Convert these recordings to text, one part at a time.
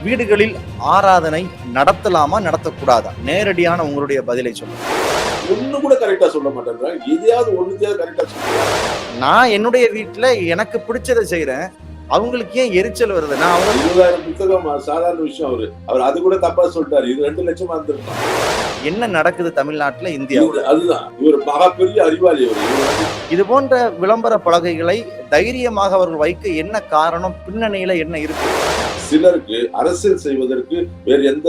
வீடுகளில் ஆராதனை நடத்தலாமா நடத்தக்கூடாதா? நேரடியான உங்களுடைய பதிலை சொல்லுங்க. ஒண்ணு கூட கரெக்டா சொல்ல மாட்டேன். எதையாவது ஒண்ணுத்தையாவது கரெக்டா சொல்லுங்க. நான் என்னுடைய வீட்டுல எனக்கு பிடிச்சதை செய்யறேன். அவங்களுக்கு ஏன் எரிச்சல் வருது? நான் அவங்க 20,000 புத்தகம் சாதாரண விஷயம். அவர் அது கூட தப்பா சொல்லிட்டாரு. இது 2 லட்சமா இருந்திருக்கும். என்ன நடக்குது தமிழ்நாட்டுல, இந்தியாவுல? அதுதான் இவர் மகாபெரிய அறிவாளி. இது போன்ற விளம்பர பலகைகளை தைரியமாக அவர்கள் வைக்க என்ன காரணம்? பின்னணியில என்ன இருக்கு? சிலருக்கு அரசியல் செய்வதற்கு வேறு எந்த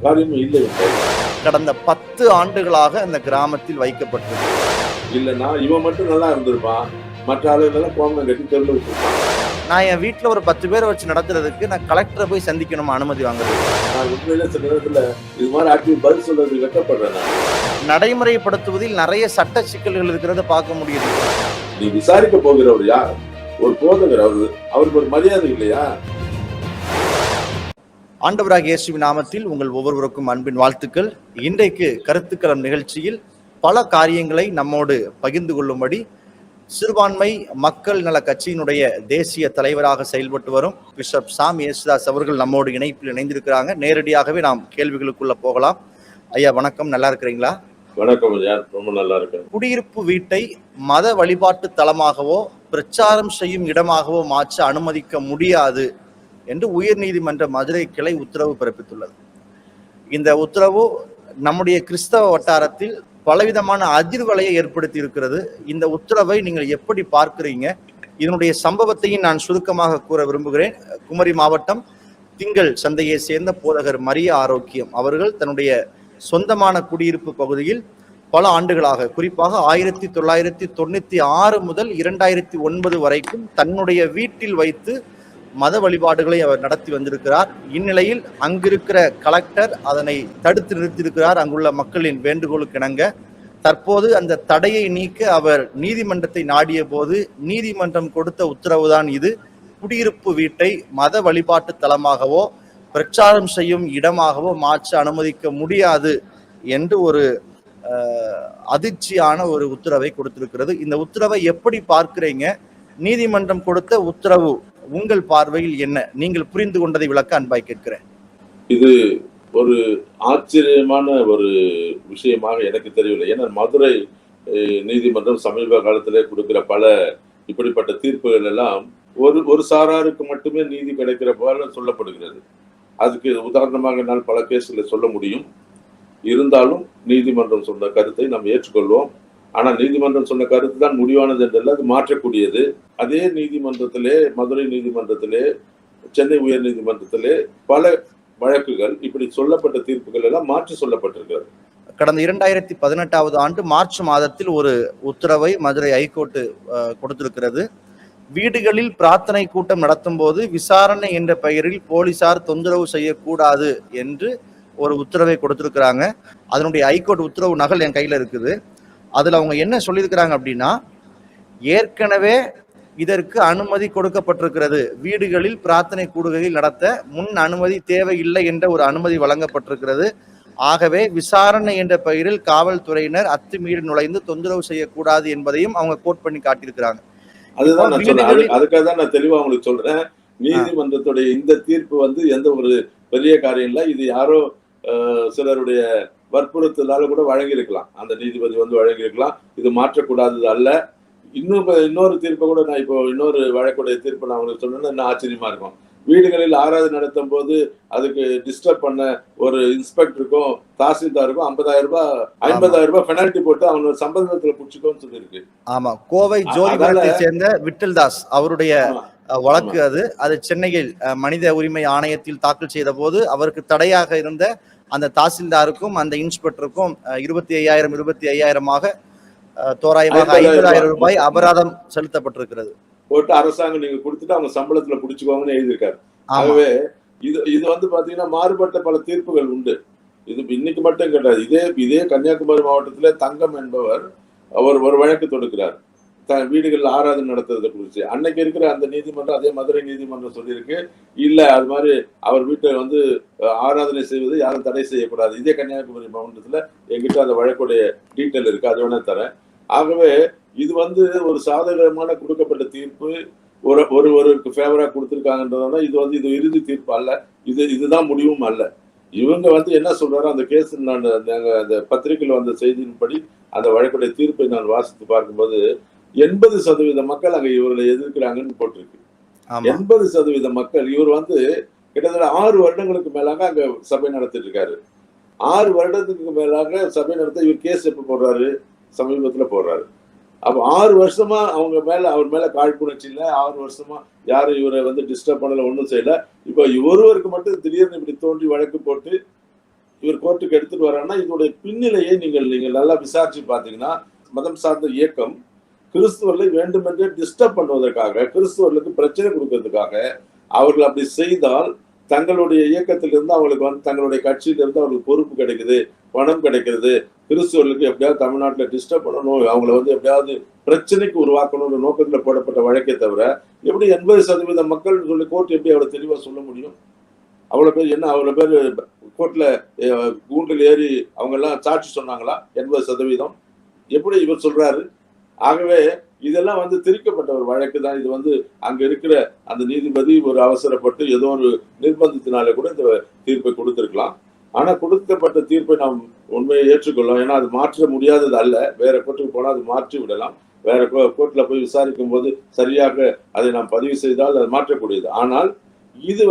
காரியமும் இல்லை. கடந்த 10 ஆண்டுகளாக அந்த கிராமத்தில் வைக்கப்பட்டது. இல்லைன்னா இவன் மட்டும் நல்லா இருந்திருப்பான், மற்ற ஆளுகளெல்லாம் கோமணம் கட்டி தெருவில் விட்டுருப்பான். நான் என் வீட்டுல ஒரு 10 பேரை வச்சு நடத்துறதுக்கு நான் கலெக்டரை போய் சந்திக்கணும் அனுமதி வாங்குறது. நான் உண்மையிலே சில நேரத்துல இது மாதிரி ஆக்டிவ் பதில் சொல்றது வெட்டப்படுறேன். நடைமுறைப்படுத்துவதில் நிறைய சட்ட சிக்கல்கள் இருக்கிறத பார்க்க முடியுது. நீ விசாரிக்க போகிறவர் யார்? ஒரு போதகர். அவருக்கு ஒரு மரியாதை இல்லையா? ஆண்டவராகிய இயேசுவின் நாமத்தில் உங்கள் ஒவ்வொருவருக்கும் அன்பின் வாழ்த்துக்கள். இன்றைக்கு கருத்துக்களம் நிகழ்ச்சியில் பல காரியங்களை நம்மோடு பகிர்ந்து கொள்ளும்படி சிறுபான்மை மக்கள் நல கட்சியினுடைய தேசிய தலைவராக செயல்பட்டு வரும் பிஷப் சாம் யேசுதாஸ் அவர்கள் நம்மோடு இணைப்பில் இணைந்திருக்கிறாங்க. நேரடியாகவே நாம் கேள்விகளுக்குள்ள போகலாம். ஐயா வணக்கம், நல்லா இருக்கிறீங்களா? வணக்கம் ஐயா, ரொம்ப நல்லா இருக்கேன். குடியிருப்பு வீட்டை மத வழிபாட்டு தலமாகவோ பிரச்சாரம் செய்யும் இடமாகவோ மாற்ற அனுமதிக்க முடியாது என்று உயர்நீதிமன்ற மதுரை கிளை உத்தரவு பிறப்பித்துள்ளது. இந்த உத்தரவு நம்முடைய கிறிஸ்தவ வட்டாரத்தில் பலவிதமான அதிர்வலையை ஏற்படுத்தி இருக்கிறது. இந்த உத்தரவை நீங்கள் எப்படி பார்க்கிறீங்க? இதனுடைய சம்பவத்தையும் நான் சுருக்கமாக கூற விரும்புகிறேன். குமரி மாவட்டம் திங்கள் சந்தையை சேர்ந்த போதகர் மரியா ஆரோக்கியம் அவர்கள் தன்னுடைய சொந்தமான குடியிருப்பு பகுதியில் பல ஆண்டுகளாக, குறிப்பாக 1996 முதல் 2009 வரைக்கும் தன்னுடைய வீட்டில் வைத்து மத வழிபாடுகளை அவர் நடத்தி வந்திருக்கிறார். இந்நிலையில் அங்கிருக்கிற கலெக்டர் அதனை தடுத்து நிறுத்தியிருக்கிறார். அங்குள்ள மக்களின் வேண்டுகோளுக்கு இணங்க தற்போது அந்த தடையை நீக்க அவர் நீதிமன்றத்தை நாடிய போது நீதிமன்றம் கொடுத்த உத்தரவுதான் இது. குடியிருப்பு வீட்டை மத வழிபாட்டு தலமாகவோ பிரச்சாரம் செய்யும் இடமாகவோ மாற்ற அனுமதிக்க முடியாது என்று ஒரு அதிர்ச்சியான ஒரு உத்தரவை கொடுத்திருக்கிறது. இந்த உத்தரவை எப்படி பார்க்கிறீங்க? நீதிமன்றம் கொடுத்த உத்தரவு உங்கள் பார்வையில் என்ன? நீங்கள் புரிந்து கொண்டதை விளக்க அன்பாய் கேட்கிறேன். இது ஒரு ஆச்சரியமான ஒரு விஷயமாக எனக்கு தெரியவில்லை. ஏன்னா மதுரை நீதிமன்றம் சமீப காலத்திலே கொடுக்கிற பல இப்படிப்பட்ட தீர்ப்புகள் எல்லாம் ஒரு சாராருக்கு மட்டுமே நீதி கிடைக்கிற போல சொல்லப்படுகிறது. அதுக்கு உதாரணமாக என்னால் பல கேஸ்களை சொல்ல முடியும். இருந்தாலும் நீதிமன்றம் சொன்ன கருத்தை நாம் ஏற்றுக்கொள்வோம். ஆனால் நீதிமன்றம் சொன்ன கருத்து தான் முடிவானது என்றல்ல, அது மாற்றக்கூடியது. அதே நீதிமன்றத்திலே, மதுரை நீதிமன்றத்திலே, சென்னை உயர் நீதிமன்றத்திலே பல வழக்குகள் இப்படி சொல்லப்பட்ட தீர்ப்புகள் எல்லாம் மாற்றி சொல்லப்பட்டிருக்கிறது. கடந்த 2018 ஆண்டு மார்ச் மாதத்தில் ஒரு உத்தரவை மதுரை ஹைகோர்ட் கொடுத்திருக்கிறது. வீடுகளில் பிரார்த்தனை கூட்டம் நடத்தும் போது விசாரணை என்ற பெயரில் போலீசார் தொந்தரவு செய்யக்கூடாது என்று ஒரு உத்தரவை கொடுத்திருக்கிறாங்க. அதனுடைய ஹைகோர்ட் உத்தரவு நகல் என் கையில இருக்குது. அதுல அவங்க என்ன சொல்லியிருக்கிறாங்க அப்படின்னா, ஏற்கனவே இதற்கு அனுமதி கொடுக்கப்பட்டிருக்கிறது. வீடுகளில் பிரார்த்தனை கூடுகையில் நடத்த முன் அனுமதி தேவையில்லை என்ற ஒரு அனுமதி வழங்கப்பட்டிருக்கிறது. ஆகவே விசாரணை என்ற பெயரில் காவல்துறையினர் அத்துமீறி நுழைந்து தொந்தரவு செய்யக்கூடாது என்பதையும் அவங்க கோட் பண்ணி காட்டியிருக்கிறாங்க. அதுதான் நான் சொல்றேன். அதுக்காக தான் நான் தெளிவா உங்களுக்கு சொல்றேன். நீதிமன்றத்துடைய இந்த தீர்ப்பு எந்த ஒரு பெரிய காரியம் இல்லை. இது யாரோ சிலருடைய வற்புறுத்தலால கூட வழங்கியிருக்கலாம். அந்த நீதிபதி வழங்கியிருக்கலாம். இது மாற்றக்கூடாதது அல்ல. இன்னொரு தீர்ப்பை கூட நான் இப்போ இன்னொரு வழக்குடைய தீர்ப்பை நான் உங்களுக்கு சொன்னேன்னா இன்னும் ஆச்சரியமா இருக்கும். வீடுகளில் ஆராதனை நடத்தும் போது அதுக்கு டிஸ்டர்ப் பண்ண ஒரு இன்ஸ்பெக்டருக்கும் தாசில்தாருக்கும் 50,000 ரூபாய் பெனால்டி போட்டு அவனோட சம்பந்தத்துல புடிச்சுக்கோன்னு சொல்லியிருக்கு. ஆமா, கோவை ஜோதிபுரத்தை சேர்ந்த விட்டல்தாஸ் அவருடைய வழக்கு அது சென்னையில் மனித உரிமை ஆணையத்தில் தாக்கல் செய்த போது அவருக்கு தடையாக இருந்த அந்த தாசில்தாருக்கும் அந்த இன்ஸ்பெக்டருக்கும் 25,000 தோராயமாக 50,000 ரூபாய் அபராதம் செலுத்தப்பட்டிருக்கிறது. போட்டு அரசாங்கம் நீங்க கொடுத்துட்டு அவங்க சம்பளத்துல புடிச்சுக்கோங்கன்னு எழுதியிருக்காரு. ஆகவே இது பாத்தீங்கன்னா மாறுபட்ட பல தீர்ப்புகள் உண்டு. இது இன்னைக்கு மட்டும் கிடையாது. இதே கன்னியாகுமரி மாவட்டத்திலே தங்கம் என்பவர் அவர் ஒரு வழக்கு தொடுக்கிறார். வீடுகளில் ஆராதனை நடத்துறதை குறிச்சு. அன்னைக்கு இருக்கிற அந்த நீதிமன்றம், அதே மதுரை நீதிமன்றம் சொல்லியிருக்கு, இல்ல அது மாதிரி அவர் வீட்டை ஆராதனை செய்வது யாரும் தடை செய்யக்கூடாது. இதே கன்னியாகுமரி மாவட்டத்துல எங்கிட்ட அந்த வழக்குடைய டீட்டெயில் இருக்கு, அது வேணா தரேன். ஆகவே இது ஒரு சாதகமான கொடுக்கப்பட்ட தீர்ப்பு. ஒருவருக்கு ஃபேவரா கொடுத்திருக்காங்கன்றதால இது இறுதி தீர்ப்பு அல்ல. இதுதான் முடிவும் அல்ல. இவங்க வந்து என்ன சொல்றாரோ அந்த கேஸ் நாங்க அந்த பத்திரிகையில் வந்த செய்தியின்படி அந்த வழக்குடைய தீர்ப்பை நான் வாசித்து பார்க்கும்போது 80% மக்கள் அங்க இவர்களை எதிர்க்கிறாங்கன்னு போட்டிருக்கு. 80% மக்கள். இவர் வந்து கிட்டத்தட்ட 6 வருடங்களுக்கு மேலாக அங்க சபை நடத்திட்டு இருக்காரு. 6 வருடத்துக்கு மேலாக சபை நடத்த இவர் கேஸ் எப்ப போடுறாரு? சமீபத்துல போடுறாரு. அப்ப 6 வருஷமா அவர் மேல காழ்ப்புணர்ச்சி இல்ல. 6 வருஷமா யாரும் இவரை வந்து டிஸ்டர்ப் பண்ணல, ஒண்ணும் செய்யல. இப்ப ஒருவருக்கு மட்டும் திடீர்னு இப்படி தோன்றி வழக்கு போட்டு இவர் கோர்ட்டுக்கு எடுத்துட்டு வர்றாருன்னா இதோடைய பின்னிலையை நீங்கள் நல்லா விசாரிச்சு பாத்தீங்கன்னா, மதம் சார்ந்த இயக்கம் கிறிஸ்துவர்களை வேண்டுமென்றே டிஸ்டர்ப் பண்ணுவதற்காக, கிறிஸ்துவர்களுக்கு பிரச்சனை கொடுக்கறதுக்காக அவர்கள் அப்படி செய்தால் தங்களுடைய இயக்கத்திலிருந்து அவங்களுக்கு வந்து தங்களுடைய கட்சியிலிருந்து அவங்களுக்கு பொறுப்பு கிடைக்குது, பணம் கிடைக்கிறது, கிறிஸ்துவர்களுக்கு எப்படியாவது தமிழ்நாட்டில் டிஸ்டர்ப் பண்ணணும், அவங்கள வந்து எப்படியாவது பிரச்சனைக்கு உருவாக்கணும்ன்ற நோக்கத்தில் போடப்பட்ட வழக்கே தவிர எப்படி 80% மக்கள் சொல்லி கோர்ட் எப்படி அவ்வளவு தெளிவா சொல்ல முடியும்? அவ்வளவு பேர் என்ன அவ்வளவு பேர் கோர்ட்ல கூண்டில் ஏறி அவங்க எல்லாம் சாட்சி சொன்னாங்களா? 80% எப்படி இவர் சொல்றாரு? ஆகவே இதெல்லாம் வந்து திரிக்கப்பட்ட ஒரு வழக்கு தான். இது வந்து அங்க இருக்கிற அந்த நீதிபதி ஒரு அவசரப்பட்டு ஏதோ ஒரு நிர்பந்தத்தினாலே கூட இந்த தீர்ப்பை கொடுத்திருக்கலாம். ஆனா கொடுக்கப்பட்ட தீர்ப்பை நாம் உண்மையை ஏற்றுக்கொள்ளலாம். ஏன்னா அது மாற்ற முடியாதது அல்ல. வேற கோர்ட்டுக்கு போனால் அது மாற்றி விடலாம். வேற கோர்ட்ல போய் விசாரிக்கும் போது சரியாக அதை நாம் பதிவு செய்தால் அது மாற்றக்கூடியது. ஆனால் இது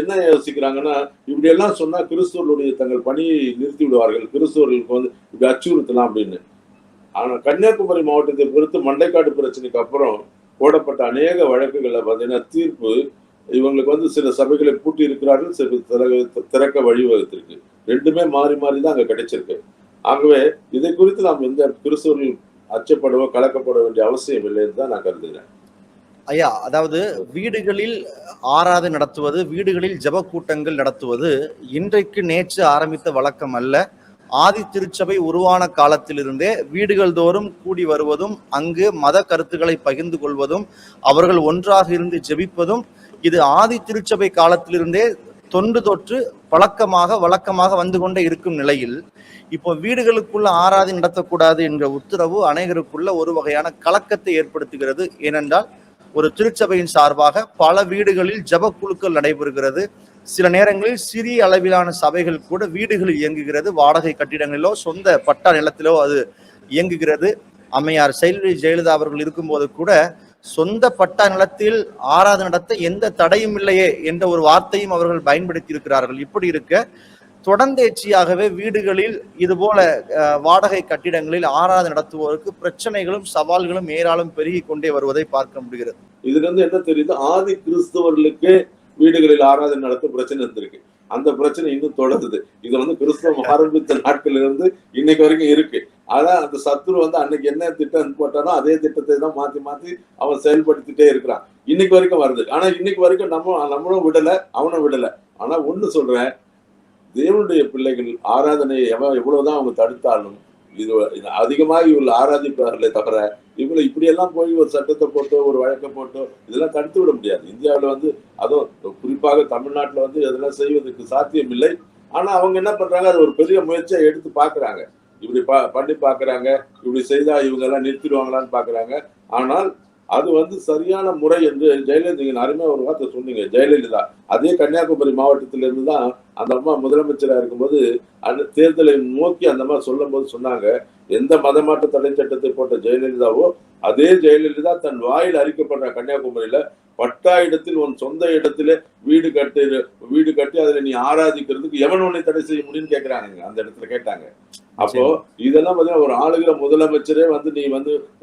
என்ன யோசிக்கிறாங்கன்னா, இப்படி எல்லாம் சொன்னா கிறிஸ்துவர்களுடைய தங்கள் பணியை நிறுத்தி விடுவார்கள், கிறிஸ்துவர்களுக்கு வந்து இப்படி அச்சுறுத்தலாம் அப்படின்னு. ஆனா கன்னியாகுமரி மாவட்டத்தை பொறுத்து மண்டைக்காடு பிரச்சனைக்கு அப்புறம் போடப்பட்ட அநேக வழக்குகள்ல பாத்தீங்கன்னா தீர்ப்பு இவங்களுக்கு வந்து சில சபைகளை பூட்டி இருக்கிறார்கள், சில திறக்க வழிவகுத்திருக்கு. ரெண்டுமே மாறி மாறி தான் அங்க கிடைச்சிருக்கு. ஆகவே இதை குறித்து நாம் எந்த கிறிஸ்தவர்கள் அச்சப்படவோ கலக்கப்பட வேண்டிய அவசியம் இல்லைன்னு தான் நான் கருதுகிறேன். ஐயா, அதாவது வீடுகளில் ஆராதனை நடத்துவது, வீடுகளில் ஜப கூட்டங்கள் நடத்துவது இன்றைக்கு நேற்று ஆரம்பித்த வழக்கம் அல்ல. ஆதி திருச்சபை உருவான காலத்திலிருந்தே வீடுகள் தோறும் கூடி வருவதும், அங்கு மத கருத்துக்களை பகிர்ந்து கொள்வதும், அவர்கள் ஒன்றாக இருந்து ஜெபிப்பதும், இது ஆதி திருச்சபை காலத்திலிருந்தே தொன்று தொற்று வழக்கமாக வந்து கொண்டே இருக்கும் நிலையில், இப்போ வீடுகளுக்குள்ள ஆராதனை நடத்தக்கூடாது என்ற உத்தரவு அநேகருக்குள்ள ஒரு வகையான கலக்கத்தை ஏற்படுத்துகிறது. ஏனென்றால் ஒரு திருச்சபையின் சார்பாக பல வீடுகளில் ஜப குழுக்கள் நடைபெறுகிறது. சில நேரங்களில் சிறிய அளவிலான சபைகள் கூட வீடுகளில் இயங்குகிறது. வாடகை கட்டிடங்களிலோ சொந்த பட்டா நிலத்திலோ அது இயங்குகிறது. அம்மையார் செல்வி ஜெயலலிதா அவர்கள் இருக்கும்போது கூட சொந்த பட்டா நிலத்தில் ஆராதனை நடத்த எந்த தடையும் இல்லையே என்ற ஒரு வார்த்தையும் அவர்கள் பயன்படுத்தி இருக்கிறார்கள். இப்படி இருக்க தொடர்ந்தேச்சியாகவே வீடுகளில் இதுபோல வாடகை கட்டிடங்களில் ஆராதனை நடத்துவோருக்கு பிரச்சனைகளும் சவால்களும் ஏராளம் பெருகி கொண்டே வருவதை பார்க்க முடிகிறது. இதுல இருந்து என்ன தெரியுது? ஆதி கிறிஸ்தவர்களுக்கு வீடுகளில் ஆராதனை நடத்த பிரச்சனை இருந்திருக்கு. அந்த பிரச்சனை இன்னும் தொடருது. இது கிறிஸ்தவம் ஆரம்பித்த நாட்கள் இருந்து இன்னைக்கு வரைக்கும் இருக்கு. அதான் அந்த சத்துரு அன்னைக்கு என்ன திட்டம் போட்டானோ அதே திட்டத்தை தான் மாத்தி மாத்தி அவன் செயல்படுத்திட்டே இருக்கிறான். இன்னைக்கு வரைக்கும் வருது. ஆனா இன்னைக்கு வரைக்கும் நம்மளும் விடல, அவனும் விடல. ஆனா ஒண்ணு சொல்றேன், தேவனுடைய பிள்ளைகள் ஆராதனையை எவ்வளவுதான் அவங்க தடுத்தாலும் இது அதிகமாக இவர்கள் ஆராதிப்பார்களே தவிர இவங்களை இப்படியெல்லாம் போய் ஒரு சட்டத்தை போட்டோ ஒரு வழக்கை போட்டோ இதெல்லாம் தடுத்து விட முடியாது. இந்தியாவில் அதுவும் குறிப்பாக தமிழ்நாட்டில் இதெல்லாம் செய்வதற்கு சாத்தியம் இல்லை. ஆனா அவங்க என்ன பண்றாங்க, அது ஒரு பெரிய முயற்சியை எடுத்து பாக்குறாங்க. இப்படி பண்ணி பாக்குறாங்க, இப்படி செய்தா இவங்க எல்லாம் நிறுத்திடுவாங்களான்னு பாக்குறாங்க. ஆனால் அது சரியான முறை என்று ஜெயலலிதா, நீங்க அருமையா ஒரு வார்த்தை சொன்னீங்க. ஜெயலலிதா அதே கன்னியாகுமரி மாவட்டத்திலிருந்து தான் அந்த அம்மா முதலமைச்சராக இருக்கும்போது அந்த தேர்தலை நோக்கி அந்த அம்மா சொல்லும் போது சொன்னாங்க, எந்த மதமாற்ற தடை சட்டத்தை போட்ட ஜெயலலிதாவோ அதே ஜெயலலிதா தன் வாயில் அறிக்கப்படுற கன்னியாகுமரியில பட்டா இடத்தில் உன் சொந்த இடத்துல வீடு கட்டி அதுல நீ ஆராதிக்கிறதுக்கு எவன் உன்னை தடை செய்ய முடியும்னு கேட்கிறாங்க. அந்த இடத்துல கேட்டாங்க. அப்போ இதெல்லாம் ஒரு ஆளுகிற முதலமைச்சரே நீ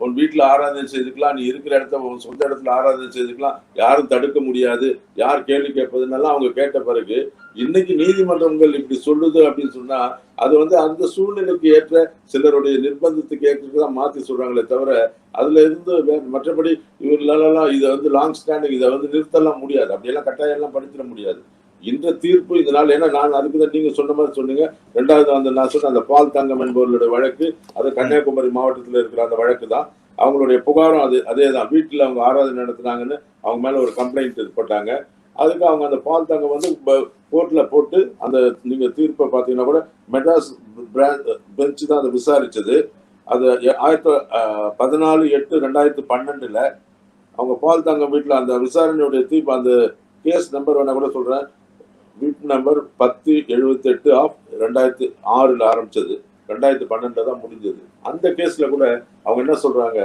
உன் வீட்டுல ஆராதனை செய்துக்கலாம், நீ இருக்கிற இடத்த உன் சொந்த இடத்துல ஆராதனை செய்துக்கலாம், யாரும் தடுக்க முடியாது, யார் கேள்வி கேட்பதுன்னெல்லாம் அவங்க கேட்ட பிறகு இன்னைக்கு நீதிமன்றங்கள் இப்படி சொல்லுது அப்படின்னு சொன்னா அது அந்த சூழ்நிலைக்கு ஏற்ற சிலருடைய நிர்பந்தத்துக்கு ஏற்றதான் மாத்தி சொல்றாங்களே தவிர அதுல இருந்து மற்றபடி இவர்களெல்லாம் இதை லாங் ஸ்டாண்டிங் இதை நிறுத்தலாம் முடியாது. அப்படியெல்லாம் கட்டாயம் எல்லாம் படிச்சிட முடியாது. இந்த தீர்ப்பு இதனால, ஏன்னா நான் அதுக்குதான் நீங்க சொன்ன மாதிரி சொன்னீங்க. ரெண்டாவது நான் சொன்ன அந்த பால் தங்கம் என்பவர்களுடைய வழக்கு, அது கன்னியாகுமரி மாவட்டத்தில் இருக்கிற அந்த வழக்கு தான். அவங்களுடைய புகாரும் அதே தான். வீட்டில் அவங்க ஆராதனை நடத்துனாங்கன்னு அவங்க மேல ஒரு கம்ப்ளைண்ட் போட்டாங்க. அதுக்கு அவங்க அந்த பால் தங்கம் கோர்ட்ல போட்டு அந்த நீங்க தீர்ப்பை பார்த்தீங்கன்னா கூட மெட்ராஸ் பெஞ்ச் தான் அதை விசாரிச்சது. அது 14/8/2012 அவங்க பால் தங்கம் வீட்டில் அந்த விசாரணையுடைய தீர்ப்பு, அந்த கேஸ் நம்பர் வேணா கூட சொல்றேன், வீட்டு நம்பர் 1078 ஆஃப் 2006 ஆரம்பிச்சது, 2012 தான் முடிஞ்சது. அந்த கேஸ்ல கூட அவங்க என்ன சொல்றாங்க,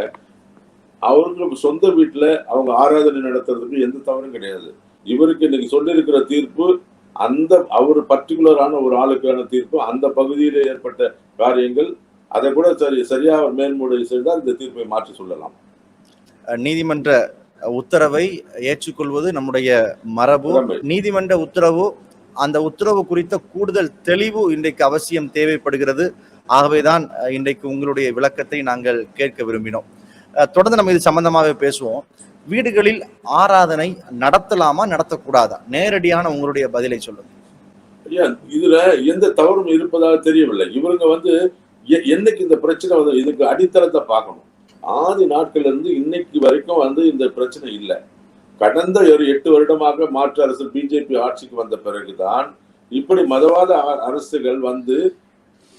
அவருக்கு சொந்த வீட்டுல அவங்க ஆராதனை நடத்துறதுக்கு எந்த தவறும் கிடையாது. இவருக்கு இன்னைக்கு சொல்லியிருக்கிற தீர்ப்பு அந்த அவர் பர்டிகுலரான ஒரு ஆளுக்கான தீர்ப்பு, அந்த பகுதியில ஏற்பட்ட காரியங்கள், அதை கூட சரியா மேல்முறை செய்தால் இந்த தீர்ப்பை மாற்றி சொல்லலாம். நீதிமன்ற உத்தரவை ஏற்றுக்கொள்வது நம்முடைய மரபு. நீதிமன்ற உத்தரவு, அந்த உத்தரவு குறித்த கூடுதல் தெளிவு இன்றைக்கு அவசியம் தேவைப்படுகிறது. ஆகவேதான் இன்றைக்கு உங்களுடைய விளக்கத்தை நாங்கள் கேட்க விரும்பினோம். தொடர்ந்து நம்ம இது சம்பந்தமாக பேசுவோம். வீடுகளில் ஆராதனை நடத்தலாமா நடத்தக்கூடாதா? நேரடியான உங்களுடைய பதிலை சொல்லுங்க. இதுல எந்த தவறும் இருப்பதாக தெரியவில்லை. இவங்க என்னைக்கு இந்த பிரச்சனை இதுக்கு அடித்தளத்தை பார்க்கணும். ஆதி நாட்கள்ல இருந்து இன்னைக்கு வரைக்கும் இந்த பிரச்சனை இல்லை. கடந்த ஒரு 8 வருடமாக மாற்று அரசு பிஜேபி ஆட்சிக்கு வந்த பிறகுதான் இப்படி மதவாத அரசுகள்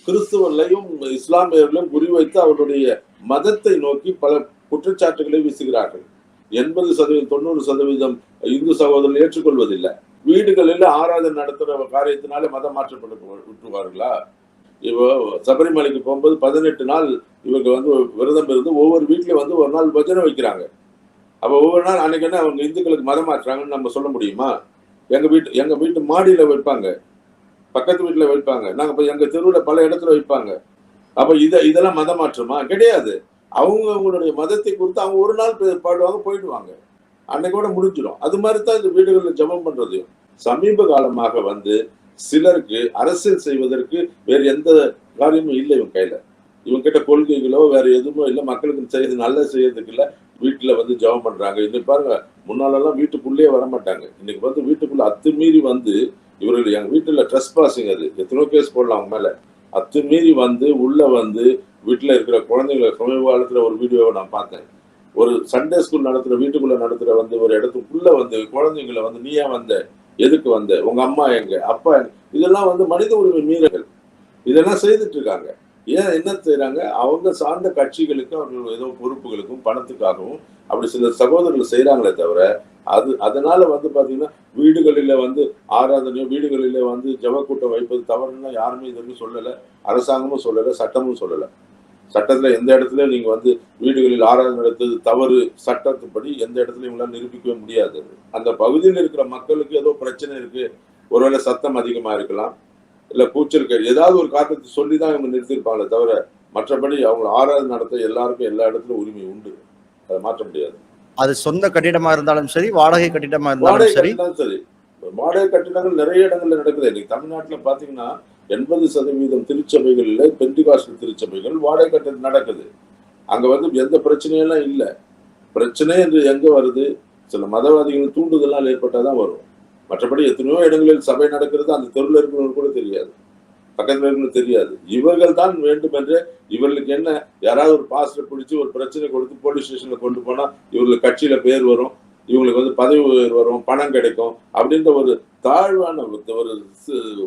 கிறிஸ்துவர்களையும் இஸ்லாமியர்களையும் குறிவைத்து அவருடைய மதத்தை நோக்கி பல குற்றச்சாட்டுகளை வீசுகிறார்கள். 80%, 90% இந்து சகோதரர்கள் ஏற்றுக்கொள்வதில்லை. வீடுகளில் ஆராதனை நடத்துற காரியத்தினாலே மதம் மாற்றப்பட்டு விட்டுவார்களா? இப்போ சபரிமலைக்கு போகும்போது 18 நாள் இவங்க விரதம் இருந்து ஒவ்வொரு வீட்லயும் ஒரு நாள் பஜனை வைக்கிறாங்க. அப்ப ஒவ்வொரு நாள் அன்னைக்கு என்ன அவங்க இந்துக்களுக்கு மதம் மாற்றுறாங்கன்னு நம்ம சொல்ல முடியுமா? எங்க வீட்டு மாடியில வைப்பாங்க, பக்கத்து வீட்டுல வைப்பாங்க, நாங்க எங்க தெருவுல பல இடத்துல வைப்பாங்க. அப்ப இதெல்லாம் மதம் மாற்றமா? கிடையாது. அவங்களுடைய மதத்தை குறித்து அவங்க ஒரு நாள் பாடுவாங்க, போயிடுவாங்க, அன்னைக்கோட முடிஞ்சிடும். அது மாதிரிதான் இந்த வீடுகளில் ஜெபம் பண்றதையும் சமீப காலமாக சிலருக்கு அரசியல் செய்வதற்கு வேற எந்த காரியமும் இல்லை. இவங்க கையில இவங்க கிட்ட கொள்கைகளோ வேற எதுவுமோ இல்லை. மக்களுக்கு செய்யறது நல்ல செய்யறதுக்கு இல்ல, வீட்டுல ஜெபம் பண்றாங்க. இன்னைக்கு பாருங்க, முன்னாலெல்லாம் வீட்டுக்குள்ளேயே வரமாட்டாங்க. இன்னைக்கு வீட்டுக்குள்ள அத்துமீறி இவர்கள் எங்க வீட்டுல ட்ரெஸ் பாசிங், அது எத்தனோ கேஸ் போடலாம் அவங்க மேல. அத்துமீறி உள்ள வீட்டுல இருக்கிற குழந்தைங்களை, சமீப காலத்துல ஒரு வீடியோவை நான் பார்த்தேன். ஒரு சண்டே ஸ்கூல் நடத்துற வீட்டுக்குள்ள நடத்துற ஒரு இடத்துக்குள்ள குழந்தைங்களை நீயா எதுக்கு உங்க அம்மா எங்க, அப்பா எங்க, இதெல்லாம் மனித உரிமை மீறல்கள். இதெல்லாம் செய்துட்டு இருக்காங்க. ஏன் என்ன செய்யறாங்க? அவங்க சார்ந்த கட்சிகளுக்கு, அவர்கள் ஏதோ பொறுப்புகளுக்கும் பணத்துக்காகவும் அப்படி சில சகோதரர்கள் செய்யறாங்களே தவிர, அதனால பாத்தீங்கன்னா வீடுகளில ஆராதனையோ வீடுகளில ஜெப கூட்டம் வைப்பது தவறுன்னா யாருமே இது வரைக்கும் சொல்லல. அரசாங்கமும் சொல்லல, சட்டமும் சொல்லல. சட்டத்துல எந்த இடத்துல நீங்க வீடுகளில் ஆராதனை நடத்துவது தவறு, சட்டத்துப்படி எந்த இடத்துல இவங்களால நிரூபிக்கவே முடியாது. அந்த பகுதியில் இருக்கிற மக்களுக்கு ஏதோ பிரச்சனை இருக்கு, ஒருவேளை சத்தம் அதிகமா இருக்கலாம், இல்ல கூச்சல், ஏதாவது ஒரு காரணத்தை சொல்லிதான் இவங்க நிறுத்திருப்பாங்களே தவிர, மற்றபடி அவங்க ஆராதனை நடத்த எல்லாருக்கும் எல்லா இடத்துலயும் உரிமை உண்டு. அதை மாற்ற முடியாது. அது சொந்த கட்டிடமா இருந்தாலும் சரி, வாடகை கட்டிடமா இருந்தாலும் சரி. வாடகை கட்டிடங்கள் நிறைய இடங்கள்ல நடக்குது. இன்னைக்கு தமிழ்நாட்டுல பாத்தீங்கன்னா 80% திருச்சபைகள்ல, பெண்டிகாஸ்டல் திருச்சபைகள் வாடகை கட்டிடம் நடக்குது. அங்க எந்த பிரச்சனையெல்லாம் இல்லை. பிரச்சனை என்று எங்க வருது? சில மதவாதிகள் தூண்டுதலால் ஏற்பட்டாதான் வரும். மற்றபடி எத்தனையோ இடங்களில் சபை நடக்கிறது அந்த தெருவில் இருக்கிறவங்க கூட தெரியாது, பக்கத்துல இருக்கிறவங்க தெரியாது. இவர்கள் தான் வேண்டும் என்று, இவர்களுக்கு என்ன, யாராவது ஒரு பாஸ்டர் பிடிச்சி ஒரு பிரச்சனை கொடுத்து போலீஸ் ஸ்டேஷன்ல கொண்டு போனா இவர்களுக்கு கட்சியில பேர் வரும், இவங்களுக்கு பதவி உயர்வு வரும், பணம் கிடைக்கும் அப்படின்ற ஒரு தாழ்வான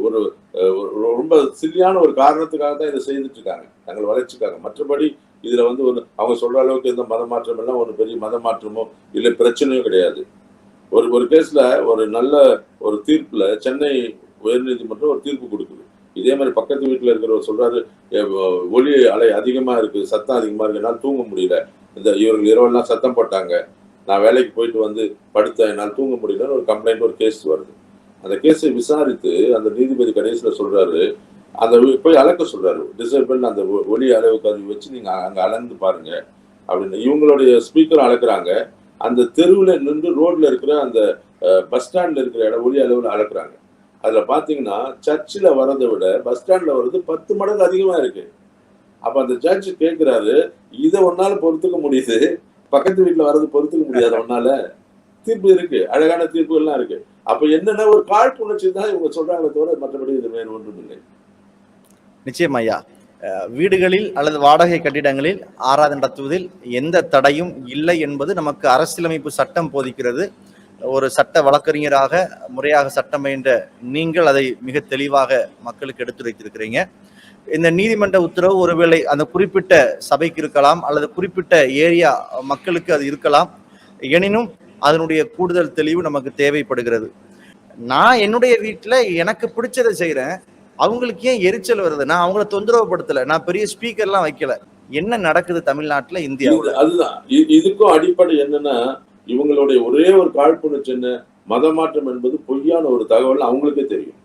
ஒரு ரொம்ப சில்லியான ஒரு காரணத்துக்காக தான் இதை செய்துட்டு இருக்காங்க, தங்கள் வளர்ச்சிக்காக. மற்றபடி இதுல அவங்க சொல்ற அளவுக்கு எந்த மத மாற்றம் எல்லாம் ஒரு பெரிய மத மாற்றமோ இல்லை பிரச்சனையோ கிடையாது. ஒரு கேஸ்ல ஒரு நல்ல ஒரு தீர்ப்புல சென்னை உயர்நீதிமன்றம் ஒரு தீர்ப்பு கொடுக்குது. இதே மாதிரி பக்கத்து வீட்டுல இருக்கிறவர் சொல்றாரு, ஒலி அலை அதிகமா இருக்கு, சத்தம் அதிகமா இருக்கு, என்னால் தூங்க முடியல, இவர்கள் இரவெல்லாம் சத்தம் போட்டாங்க, நான் வேலைக்கு போயிட்டு படுத்தேன், என்னால் தூங்க முடியலன்னு ஒரு கம்ப்ளைண்ட், ஒரு கேஸ் வருது. அந்த கேஸை விசாரித்து அந்த நீதிபதி கடைசியில சொல்றாரு, போய் அளக்க சொல்றாரு, டிசேபிள் அந்த ஒலி அளவுக்கு அதை வச்சு நீங்க அங்க அளந்து பாருங்க அப்படின்னு. இவங்களுடைய ஸ்பீக்கர் அளக்குறாங்க. அந்த தெருவுல நின்று ரோட்ல இருக்கிற அந்த பஸ் ஸ்டாண்ட்ல இருக்கிற ஒலி அளவுல அளக்குறாங்க. அதுல பாத்தீங்கன்னா சர்ச்சில் வர்றதை விட பஸ் ஸ்டாண்ட்ல வர்றது 10 மடங்கு அதிகமா இருக்கு. அப்ப அந்த ஜட்ஜ் கேட்கிறாரு, இதை ஒன்னால பொறுத்துக்க முடியுது, பக்கத்து வீட்டுல வர்றது பொறுத்துக்க முடியாது ஒன்னால? தீர்ப்பு இருக்கு, அழகான தீர்ப்பு எல்லாம் இருக்கு. அப்ப என்னன்னா ஒரு காழ்ப்புணர்ச்சி தான் இவங்க சொல்றாங்களே தவிர மற்றபடி இது வேறு ஒன்றும் இல்லை. நிச்சயம் ஐயா, வீடுகளில் அல்லது வாடகை கட்டிடங்களில் ஆராதனை நடத்துவதில் எந்த தடையும் இல்லை என்பது நமக்கு அரசியலமைப்பு சட்டம் போதிக்கிறது. ஒரு சட்ட வழக்கறிஞராக முறையாக சட்டம் பயின்ற நீங்கள் அதை மிக தெளிவாக மக்களுக்கு எடுத்துரைத்திருக்கிறீங்க. இந்த நீதிமன்ற உத்தரவு ஒருவேளை அந்த குறிப்பிட்ட சபைக்கு இருக்கலாம், அல்லது குறிப்பிட்ட ஏரியா மக்களுக்கு அது இருக்கலாம். எனினும் அதனுடைய கூடுதல் தெளிவு நமக்கு தேவைப்படுகிறது. நான் என்னுடைய வீட்டுல எனக்கு பிடிச்சதை செய்யறேன், அவங்களுக்கு ஏன் எரிச்சல் வருது? நான் அவங்கள தொந்தரவுப்படுத்தல, நான் பெரிய ஸ்பீக்கர்லாம் வைக்கல. என்ன நடக்குது தமிழ்நாட்டுல, இந்தியாவுல? அதுதான் இதுக்கும் அடிப்படை என்னன்னா, இவங்களுடைய ஒரே ஒரு காழ்ப்புணர்ச்சி என்ன, மதமாற்றம் என்பது பொய்யான ஒரு தகவல் அவங்களுக்கே தெரியும்.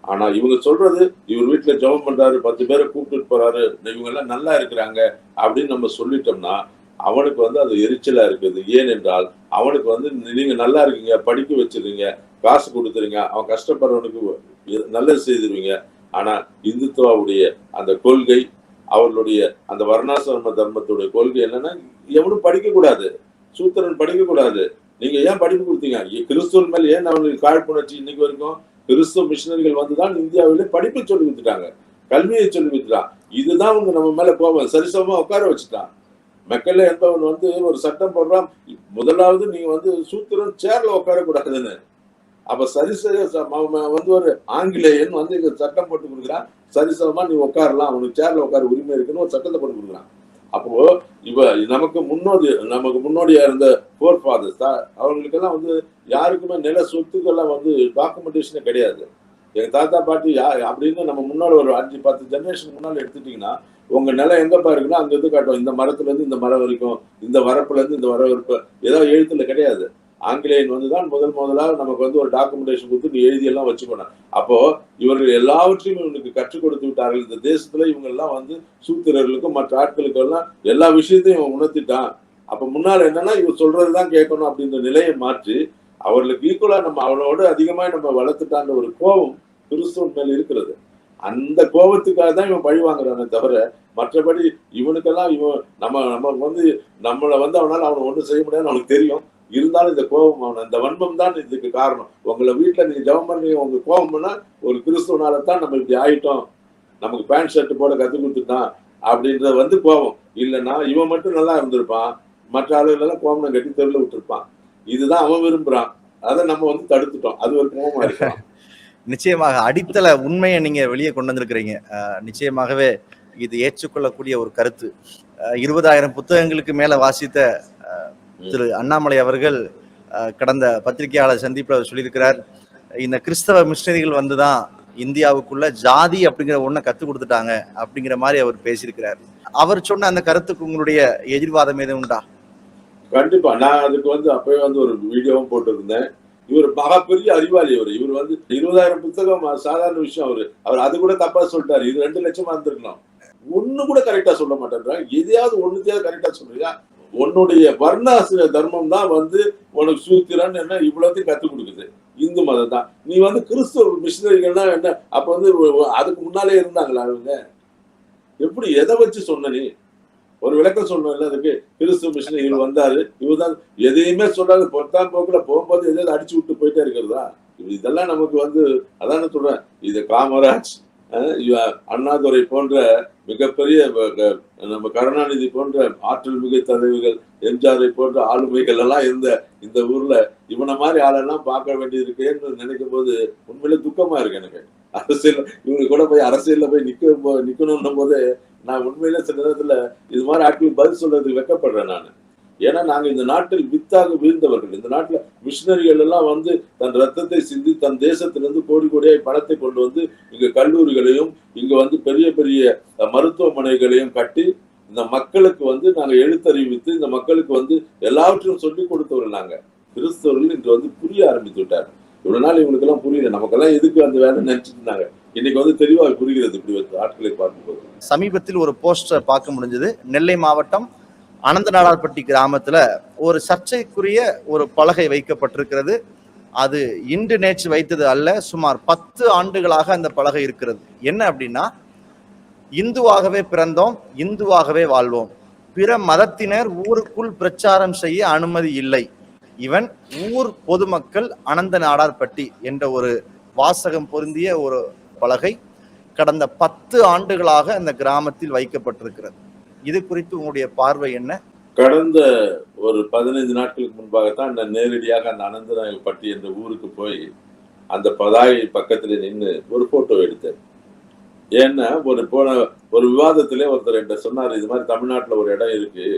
ஆனா இவங்க சொல்றது, இவர் வீட்டுல ஜெபம் பண்றாரு, 10 பேரை கூப்பிட்டுட்டு போறாரு, இவங்க எல்லாம் நல்லா இருக்கிறாங்க அப்படின்னு நம்ம சொல்லிட்டோம்னா, அவனுக்கு வந்து அது எரிச்சலா இருக்குது. ஏனென்றால் அவனுக்கு வந்து நீங்க நல்லா இருக்கீங்க, படிக்க வச்சிருக்கீங்க, காசு கொடுத்துருங்க, அவன் கஷ்டப்படுறவனுக்கு நல்லது செய்திருவீங்க. ஆனா இந்துத்துவாவுடைய அந்த கொள்கை, அவர்களுடைய அந்த வர்ணாசிரம தர்மத்துடைய கொள்கை என்னன்னா, எவனும் படிக்க கூடாது, சூத்திரன் படிக்க கூடாது. நீங்க ஏன் படிப்பு கொடுத்தீங்க? கிறிஸ்துவ மேல் ஏன் அவங்களுக்கு காழ்ப்புணர்ச்சி? இன்னைக்கு வரைக்கும் கிறிஸ்துவ மிஷினரிகள் வந்துதான் இந்தியாவிலே படிப்பை சொல்லி கொடுத்துட்டாங்க, கல்வியை சொல்லி கொடுத்துட்டான். இதுதான் அவங்க நம்ம மேல கோபம். சரிசமமா உட்கார வச்சுட்டான். மெக்கல்ல என்பவன் வந்து ஒரு சட்டம் போடுறான், முதலாவது நீங்க வந்து சூத்திரன் சேர்ல உட்கார கூடாதுன்னு. அப்ப வந்து ஒரு ஆங்கிலேயன் வந்து இங்க சட்டம் போட்டு கொடுக்குறான், சரிசமமா நீ உட்காரலாம், அவனுக்கு சேர்ல உட்கார உரிமை இருக்குன்னு ஒரு சட்டத்தை போட்டு கொடுக்குறான். அப்போ நமக்கு முன்னோடியா இருந்த ஃபோர் ஃபாதர்ஸ் தான், அவங்களுக்கெல்லாம் வந்து யாருக்குமே நில சொத்துக்கெல்லாம் வந்து டாக்குமெண்டேஷனே கிடையாது. எங்க தாத்தா பாட்டி அப்படின்னு நம்ம முன்னாடி ஒரு 5-10 ஜெனரேஷன் முன்னாடி எடுத்துட்டீங்கன்னா, உங்க நிலம் எங்கப்பா இருக்குன்னா அங்க இருந்து காட்டும். இந்த மரத்துல இருந்து இந்த மரம் வரைக்கும், இந்த வரப்புல இருந்து இந்த வரப்பு, ஏதாவது எழுத்துல கிடையாது. ஆங்கிலேயன் வந்துதான் முதலாக நமக்கு வந்து ஒரு டாக்குமெண்டேஷன் கொடுத்து நீ எழுதி எல்லாம் வச்சுக்கணும். அப்போ இவர்கள் எல்லாவற்றையும் இவனுக்கு கற்றுக் கொடுத்து விட்டார்கள். இந்த தேசத்துல இவங்க எல்லாம் வந்து சூத்திரர்களுக்கும் மற்ற ஆட்களுக்கும் எல்லாம் எல்லா விஷயத்தையும் இவன் உணர்த்திட்டான். அப்ப முன்னால என்னன்னா, இவன் சொல்றதுதான் கேட்கணும் அப்படின்ற நிலையை மாற்றி அவர்களுக்கு ஈக்குவலா நம்ம அவனோட அதிகமா நம்ம வளர்த்துட்டான்ற ஒரு கோபம் கிறிஸ்துவன் மேல இருக்கிறது. அந்த கோபத்துக்காக தான் இவன் பழி வாங்குறானே தவிர, மற்றபடி இவனுக்கெல்லாம் இவன் நம்ம வந்து நம்மளை வந்து அவனால அவனை ஒன்றும் செய்ய முடியாதுன்னு அவனுக்கு தெரியும். இருந்தாலும் இந்த கோபம், அவன் இந்த வன்மம் தான் இதுக்கு காரணம். உங்களை வீட்டுல நீங்க ஜெபம் பண்ணி உங்க கோபம் பண்ணா, ஒரு கிறிஸ்துவனால தான் நம்ம இப்படி ஆயிட்டோம், நமக்கு பேண்ட் ஷர்ட் போட கத்து கொடுத்துட்டான் அப்படின்றது வந்து கோபம். இல்லைன்னா இவன் மட்டும் நல்லா இருந்திருப்பான், மற்ற ஆளுகள் எல்லாம் கோபம் கட்டி தெருல விட்டுருப்பான். இதுதான் அவன் விரும்புறான், அதை நம்ம வந்து தடுத்துட்டோம். அது ஒரு கோபமா இருக்கலாம். நிச்சயமாக அடித்தள உண்மையை நீங்க வெளியே கொண்டு வந்திருக்கிறீங்க. நிச்சயமாகவே இது ஏற்றுக்கொள்ளக்கூடிய ஒரு கருத்து. 20,000 புத்தகங்களுக்கு மேல வாசித்த திரு அண்ணாமலை அவர்கள் கடந்த பத்திரிகையாளர் சந்திப்பில் சொல்லியிருக்கிறார், இந்த கிறிஸ்தவ மிஷனரிகள் வந்துதான் இந்தியாவுக்குள்ள ஜாதி அப்படிங்கிற ஒன்றை கற்றுக் கொடுத்துட்டாங்க அப்படிங்கிற மாதிரி அவர் பேசியிருக்கிறார். அவர் சொன்ன அந்த கருத்துக்கு உங்களுடைய எதிர்வாதம் எதுவும் உண்டா? கண்டிப்பா. நான் அதுக்கு வந்து அப்பவே வந்து ஒரு வீடியோவும் போட்டிருந்தேன். இவர் மகாபெரிய அறிவாளி. இவர் வந்து 20,000 புத்தகம் சாதாரண விஷயம். அவர் அது கூட தப்பா சொல்லிட்டாரு. இது 2 லட்சமா இருந்திருக்கலாம். ஒண்ணு கூட கரெக்டா சொல்ல மாட்டேன்றாங்க. எதையாவது ஒண்ணுத்தையாவது கரெக்டா சொல்றியா? உன்னுடைய வர்ணாசிர தர்மம் தான் வந்து உனக்கு சூத்திரன் என்ன இவ்வளவுத்தையும் கத்துக் கொடுக்குது. இந்து மதம் தான். நீ வந்து கிறிஸ்துவ மிஷினரிகள்னா என்ன? அப்ப வந்து அதுக்கு முன்னாலே இருந்தாங்களா அவங்க? எப்படி எதை வச்சு சொன்ன நீ? ஒரு விளக்கம் சொல்லணும். அதுக்கு கிறிஸ்துவ மிஷினரிகள் வந்தாரு, இவர்தான் எதையுமே சொல்லாது பொத்தாம் போக்குல போகும்போது எதாவது அடிச்சு விட்டு போயிட்டே இருக்கிறதா? இதெல்லாம் நமக்கு வந்து அதான சொல்றேன். இது காமராஜ், அண்ணாதுரை போன்ற மிகப்பெரிய நம்ம கருணாநிதி போன்ற ஆற்றல் மிகு தலைவர்கள், எம்ஜிஆரை போன்ற ஆளுமைகள் எல்லாம் இருந்த இந்த ஊர்ல இவனை மாதிரி ஆளெல்லாம் பார்க்க வேண்டியது இருக்கேன்னு நினைக்கும் போது உண்மையிலே துக்கமா இருக்கு எனக்கு. அரசியல் இவங்க கூட போய் அரசியல்ல போய் நிக்கணும் போது நான் உண்மையிலே சில நேரத்துல இது மாதிரி ஆட்களுக்கு பதில் சொல்றதுக்கு வெக்கப்படுறேன் நான். ஏன்னா நாங்க இந்த நாட்டில் வித்தாக வீழ்ந்தவர்கள். இந்த நாட்டுல மிஷினரிகள் எல்லாம் வந்து தன் ரத்தத்தை சிந்தி தன் தேசத்திலிருந்து கோடி கோடியாய் பணத்தை கொண்டு வந்து இங்க கல்லூரிகளையும் இங்க வந்து பெரிய பெரிய மருத்துவமனைகளையும் கட்டி இந்த மக்களுக்கு வந்து நாங்க எழுத்தறிவித்து இந்த மக்களுக்கு வந்து எல்லாவற்றையும் சொல்லி கொடுத்தவர்கள் நாங்க. கிறிஸ்தவர்கள் இன்று வந்து புரிய ஆரம்பித்து விட்டார். இவ்வளவு நாள் இவங்களுக்கு எல்லாம் புரியல, நமக்கெல்லாம் எதுக்கு அந்த வேலை நினைச்சிட்டு இருந்தாங்க. இன்னைக்கு வந்து தெளிவாக புரிகிறது இப்படி வந்து ஆட்களை பார்க்கும்போது. சமீபத்தில் ஒரு போஸ்டர் பார்க்க முடிஞ்சது. நெல்லை மாவட்டம் அனந்தநாடார்பட்டி கிராமத்துல ஒரு சர்ச்சைக்குரிய ஒரு பலகை வைக்கப்பட்டிருக்கிறது. அது இன்று நேற்று வைத்தது அல்ல, சுமார் 10 ஆண்டுகளாக அந்த பலகை இருக்கிறது. என்ன அப்படின்னா, இந்துவாகவே பிறந்தோம், இந்துவாகவே வாழ்வோம், பிற மதத்தினர் ஊருக்குள் பிரச்சாரம் செய்ய அனுமதி இல்லை, இவன் ஊர் பொதுமக்கள் அனந்தநாடார்பட்டி என்ற ஒரு வாசகம் பொருந்திய ஒரு பலகை கடந்த 10 ஆண்டுகளாக அந்த கிராமத்தில் வைக்கப்பட்டிருக்கிறது. இது குறித்து உங்களுடைய பார்வை என்ன? கடந்த ஒரு 15 நாட்களுக்கு முன்பாகத்தான் நான் நேரடியாக அந்த அனந்தநாயகப்பட்டி என்ற ஊருக்கு போய் அந்த பதாகை பக்கத்துல நின்று ஒரு போட்டோ எடுத்தேன். ஏன்னா ஒரு விவாதத்திலே ஒருத்தர் என்கிட்ட சொன்னார், இது மாதிரி தமிழ்நாட்டுல ஒரு இடம் இருக்கு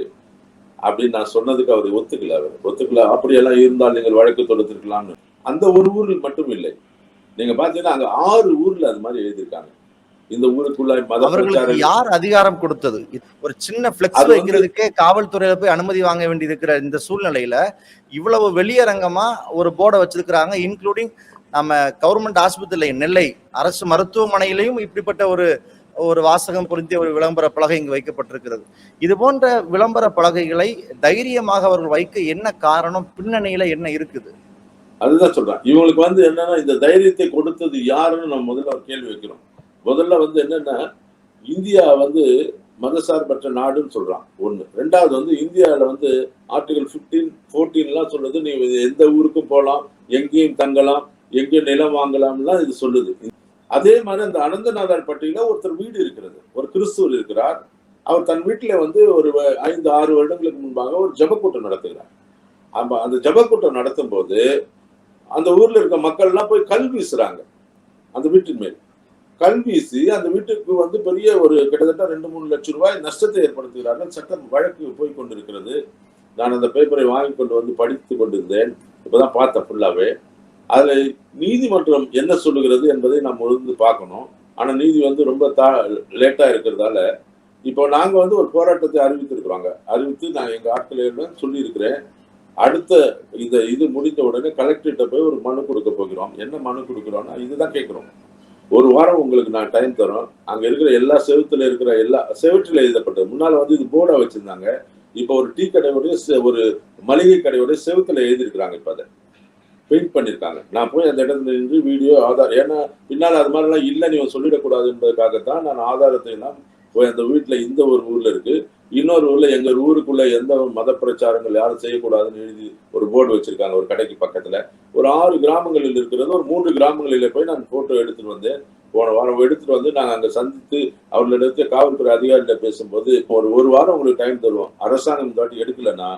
அப்படின்னு நான் சொன்னதுக்கு அவர் ஒத்துக்கல. அப்படியெல்லாம் இருந்தால் நீங்கள் வழக்கு தொடுத்திருக்கலாம்னு. அந்த ஒரு ஊரில் மட்டும் இல்லை, நீங்க பாத்தீங்கன்னா அங்க 6 ஊர்ல அது மாதிரி எழுதியிருக்காங்க. இந்த ஊருக்குள்ள மத அவர்களுக்கு பிரச்சாரம் யார் அதிகாரம் கொடுத்தது? ஒரு சின்ன பிளெக்ஸ் அது வந்து வைக்கிறதுக்கே காவல்துறையில போய் அனுமதி வாங்க வேண்டி இருக்கிற இந்த சூழ்நிலையில இவ்வளவு வெளியரங்கமா ஒரு போர்டை வச்சிருக்கிறாங்க. இன்க்ளூடிங் நம்ம கவர்மெண்ட் ஆஸ்பத்திரியில நெல்லை அரசு மருத்துவமனையிலையும் இப்படிப்பட்ட ஒரு ஒரு வாசகம் பொருந்திய ஒரு விளம்பர பலகை இங்கு வைக்கப்பட்டிருக்கிறது. இது போன்ற விளம்பர பலகைகளை தைரியமாக அவர்கள் வைக்க என்ன காரணம்? பின்னணியில என்ன இருக்குது? அதுதான் சொல்றேன். இவங்களுக்கு வந்து என்னன்னா இந்த தைரியத்தை கொடுத்தது யாருன்னு நம்ம முதல்ல ஒரு கேள்வி வைக்கிறோம். முதல்ல வந்து என்னன்னா, இந்தியா வந்து மதசார்பற்ற நாடுன்னு சொல்றான் ஒண்ணு. 2வது வந்து இந்தியால வந்து ஆர்டிகல் 15, 14 சொல்லுது, நீ எந்த ஊருக்கும் போலாம், எங்கேயும் தங்கலாம், எங்கேயும் நிலம் வாங்கலாம்லாம் இது சொல்லுது. அதே மாதிரி அந்த அனந்தநாதார் பட்டியல ஒருத்தர் வீடு இருக்கிறது, ஒரு கிறிஸ்துவர் இருக்கிறார். அவர் தன் வீட்டில வந்து ஒரு 5, 6 வருடங்களுக்கு முன்பாக ஒரு ஜெபக்கூட்டம் நடத்துகிறார். அந்த ஜெபக்கூட்டம் நடத்தும் போது அந்த ஊர்ல இருக்க மக்கள் எல்லாம் போய் கல் வீசுறாங்க அந்த வீட்டின் மேல். கல் வீசி அந்த வீட்டுக்கு வந்து பெரிய ஒரு கிட்டத்தட்ட 2-3 லட்சம் ரூபாய் நஷ்டத்தை ஏற்படுத்துகிறார்கள். சட்டம் வழக்கு போய் கொண்டிருக்கிறது. நான் அந்த பேப்பரை வாங்கி கொண்டு வந்து படித்து கொண்டிருந்தேன். இப்பதான் பார்த்தேன் ஃபுல்லாவே. அதுல நீதிமன்றம் என்ன சொல்லுகிறது என்பதை நாம் உணர்ந்து பார்க்கணும். ஆனா நீதி வந்து ரொம்ப லேட்டா இருக்கிறதால இப்போ நாங்க வந்து ஒரு போராட்டத்தை அறிவித்திருக்கிறோங்க. அறிவித்து நான் எங்க ஆட்களை சொல்லி இருக்கிறேன். அடுத்த இது முடிந்த உடனே கலெக்டர்கிட்ட போய் ஒரு மனு கொடுக்க போகிறோம். என்ன மனு கொடுக்கிறோம்னா இதுதான் கேட்கிறோம். ஒரு வாரம் உங்களுக்கு நான் டைம் தரோம். அங்க இருக்கிற எல்லா செவுத்துல இருக்கிற எல்லா செவற்றில் எழுதப்பட்டது. முன்னால வந்து இது போர்டா வச்சிருந்தாங்க. இப்ப ஒரு டீ கடையோடைய ஒரு மளிகை கடையோடைய செவுத்துல எழுதியிருக்கிறாங்க. இப்ப அதை பெயிண்ட் பண்ணிருக்காங்க. நான் போய் அந்த இடத்துல நின்று வீடியோ ஆதார், ஏன்னா பின்னால அது மாதிரி எல்லாம் இல்ல நீ சொல்லிடக்கூடாது என்பதற்காகத்தான் நான் ஆதாரத்தை எல்லாம் போய் அந்த வீட்டுல இந்த ஒரு ஊர்ல இருக்கு, இன்னொரு ஊர்ல எங்க ஊருக்குள்ள எந்த மத பிரச்சாரங்கள் யாரும் செய்யக்கூடாதுன்னு எழுதி ஒரு போர்டு வச்சிருக்காங்க ஒரு கடைக்கு பக்கத்துல. ஒரு 6 கிராமங்களில் இருக்கிறது, ஒரு 3 கிராமங்களில போய் நான் போட்டோ எடுத்துட்டு வந்தேன். போன வாரம் எடுத்துட்டு வந்து நாங்க அங்க சந்தித்து அவர்களிடத்து காவல்துறை அதிகாரிகிட்ட பேசும்போது, ஒரு வாரம் உங்களுக்கு டைம் தருவோம், அரசாங்கம் இந்த வாட்டி எடுக்கலன்னா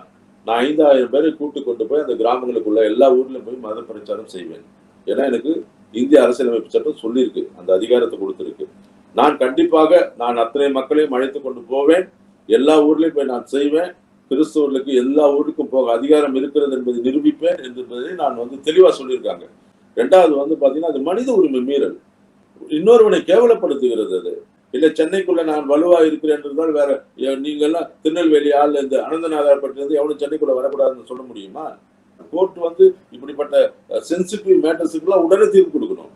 நான் 5000 பேரை கூட்டு கொண்டு போய் அந்த கிராமங்களுக்குள்ள எல்லா ஊர்லயும் போய் மத பிரச்சாரம் செய்வேன். ஏன்னா எனக்கு இந்திய அரசியலமைப்பு சட்டம் சொல்லியிருக்கு, அந்த அதிகாரத்தை கொடுத்திருக்கு. நான் கண்டிப்பாக நான் அத்தனை மக்களையும் அழைத்து கொண்டு போவேன், எல்லா ஊர்லயும் போய் நான் செய்வேன். கிறிஸ்தவர்களுக்கு எல்லா ஊருக்கும் போக அதிகாரம் இருக்கிறது என்பதை நிரூபிப்பேன் என்பதை நான் வந்து தெளிவா சொல்லியிருக்காங்க. 2வது வந்து பாத்தீங்கன்னா அது மனித உரிமை மீறல், இன்னொருவனை கேவலப்படுத்துகிறது. அது இல்ல சென்னைக்குள்ள நான் வலுவா இருக்கிறேன் என்றால் வேற நீங்க எல்லாம் திருநெல்வேலி ஆள் இந்த அனந்தநாதார் பட்டியிலிருந்து எவனும் சென்னைக்குள்ள வரக்கூடாதுன்னு சொல்ல முடியுமா? கோர்ட் வந்து இப்படிப்பட்ட சென்சிட்டிவ் மேட்டர்ஸுக்குலாம் உடனே தீர்ப்பு கொடுக்கணும்.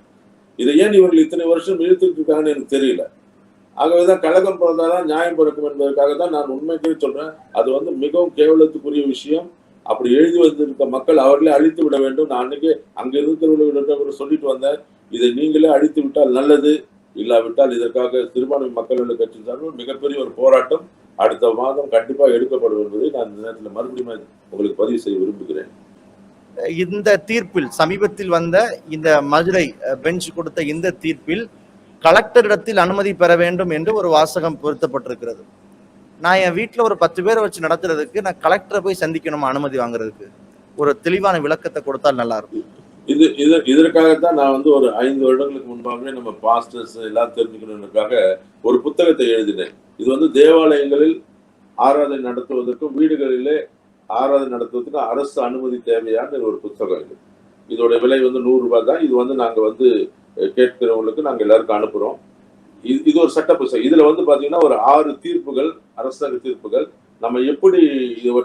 இதை ஏன் இவர்கள் இத்தனை வருஷம் இழுத்துட்டு இருக்காங்கன்னு எனக்கு தெரியல. ஆகவேதான் கழகம் பிறந்தாதான் நியாயம் பிறக்கும் என்பதற்காக தான் நான் உண்மைக்கே சொல்றேன். அது வந்து மிகவும் கேவலத்துக்குரிய விஷயம். அப்படி எழுதி வந்திருக்க மக்கள் அவர்களே அழித்து விட வேண்டும். நான் அன்னைக்கு அங்க இருக்கிறவர்களிடம் சொல்லிட்டு வந்தேன், இதை நீங்களே அழித்து விட்டால் நல்லது, இல்லாவிட்டால் இதற்காக சிறுபான்மை மக்கள் கட்சி சார்பில் மிகப்பெரிய ஒரு போராட்டம் அடுத்த மாதம் கண்டிப்பாக எடுக்கப்படும் என்பதை நான் இந்த நேரத்தில் மறுபடியும் உங்களுக்கு பதிவு செய்ய விரும்புகிறேன். இந்த தீர்ப்பில் சமீபத்தில் வந்த இந்த மதுரை பெஞ்ச் கொடுத்த இந்த தீர்ப்பில் கலெக்டரிடத்தில் அனுமதி பெற வேண்டும் என்று ஒரு வாசகம் பொருத்தப்பட்டிருக்கிறது. நான் என் வீட்டில் ஒரு 10 பேரை வச்சு நடத்துறதுக்கு நான் கலெக்டரை போய் சந்திக்கணுமா அனுமதி வாங்குறதுக்கு? ஒரு தெளிவான விளக்கத்தை கொடுத்தால் நல்லா இருக்கும். இதற்காகத்தான் நான் வந்து ஒரு 5 வருடங்களுக்கு முன்பாகவே நம்ம பாஸ்டர்ஸ் எல்லாம் தெரிஞ்சுக்கணுக்காக ஒரு புத்தகத்தை எழுதினேன். இது வந்து தேவாலயங்களில் ஆராதனை நடத்துவதற்கும் வீடுகளிலே ஆராதனை நடத்துவதற்கு அரசு அனுமதி தேவையான ஒரு புத்தகம். இது இதோட விலை வந்து 100 ரூபாய் தான். இது வந்து நாங்க வந்து கேட்கிறவங்களுக்கு நாங்க எல்லாருக்கும் அனுப்புறோம். இது ஒரு சட்ட புத்தகம். இதுல வந்து பாத்தீங்கன்னா ஒரு 6 தீர்ப்புகள், அரசாங்க தீர்ப்புகள், நம்ம எப்படி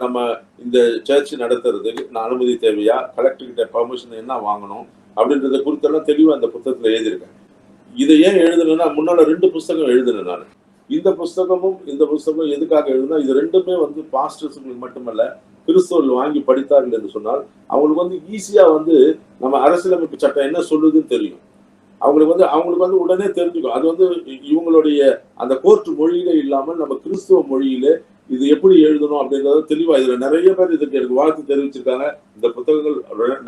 நம்ம இந்த சர்ச் நடத்துறதுக்கு அனுமதி தேவையா, கலெக்டர் கிட்ட பர்மிஷன் என்ன வாங்கணும் அப்படின்றத குறித்தெல்லாம் தெளிவா அந்த புத்தகத்துல எழுதியிருக்கேன். இதை ஏன் எழுதுனா, முன்னால 2 புத்தகம் எழுதுனேன் நான். இந்த புத்தகம் எதுக்காக எழுதுனா, இது 2மே வந்து பாஸ்டர்ஸுங்களுக்கு மட்டுமல்ல, கிறிஸ்தவர்கள் வாங்கி படித்தார்கள் என்று சொன்னால் அவங்களுக்கு வந்து ஈஸியா வந்து நம்ம அரசியலமைப்பு சட்டம் என்ன சொல்லுதுன்னு தெரியும். அவங்களுக்கு வந்து உடனே தெரிஞ்சுக்கும். அது வந்து இவங்களுடைய அந்த கோர்ட் மொழியிலே இல்லாமல் நம்ம கிறிஸ்துவ மொழியிலே இது எப்படி எழுதணும் அப்படின்றத தெளிவா இதுல நிறைய பேர் இதுக்கு எனக்கு வாழ்த்து தெரிவிச்சிருக்காங்க. இந்த புத்தகங்கள்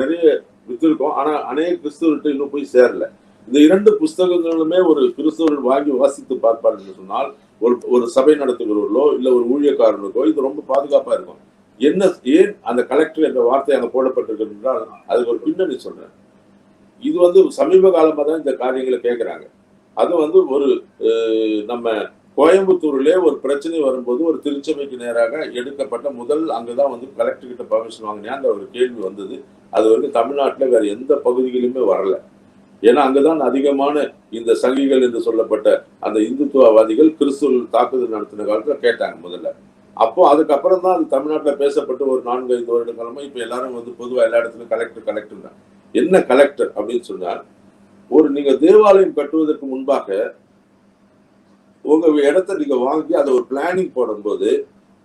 நிறைய வித்திருக்கோம். ஆனா அநேக கிறிஸ்தவர்கிட்ட இன்னும் போய் சேரல. இந்த 2 புஸ்தகங்களுமே ஒரு கிறிஸ்தவர்கள் வாங்கி வாசித்து பார்ப்பார் என்று சொன்னால் ஒரு சபை நடத்துகிறவர்களோ இல்ல ஒரு ஊழியக்காரர்களுக்கோ இது ரொம்ப பாதுகாப்பா இருக்கும். ஏன் அந்த கலெக்டர் என்ற வார்த்தை அங்க போடப்பட்டிருக்கு என்றால் அதுக்கு ஒரு பின்னணி சொல்றேன். இது வந்து சமீப காலமா தான் இந்த காரியங்களை கேட்கிறாங்க. அது வந்து ஒரு நம்ம கோயம்புத்தூர்ல ஒரு பிரச்சனை வரும்போது ஒரு திருச்சபைக்கு நேராக எடுக்கப்பட்ட முதல் அங்கதான் வந்து கலெக்டர் கிட்ட பர்மிஷன் வாங்கினேன் அந்த ஒரு கேள்வி வந்தது. அது வரைக்கும் தமிழ்நாட்டுல வேற எந்த பகுதிகளிலுமே வரல. ஏன்னா அங்கதான் அதிகமான இந்த சங்கிகள் என்று சொல்லப்பட்ட அந்த இந்துத்துவவாதிகள் கிறிஸ்துவ தாக்குதல் நடத்தின காலத்துல கேட்டாங்க முதல்ல. அப்போ அதுக்கப்புறம் தான் அது தமிழ்நாட்டில் பேசப்பட்டு ஒரு 4-5 வருட காலமா இப்ப எல்லாரும் வந்து பொதுவா எல்லா இடத்துலயும் கலெக்டர் தான். என்ன கலெக்டர் அப்படின்னு சொன்னா, ஒரு நீங்க தேவாலயம் கட்டுவதற்கு முன்பாக உங்க இடத்த நீங்க வாங்கி அதை ஒரு பிளானிங் போடும்போது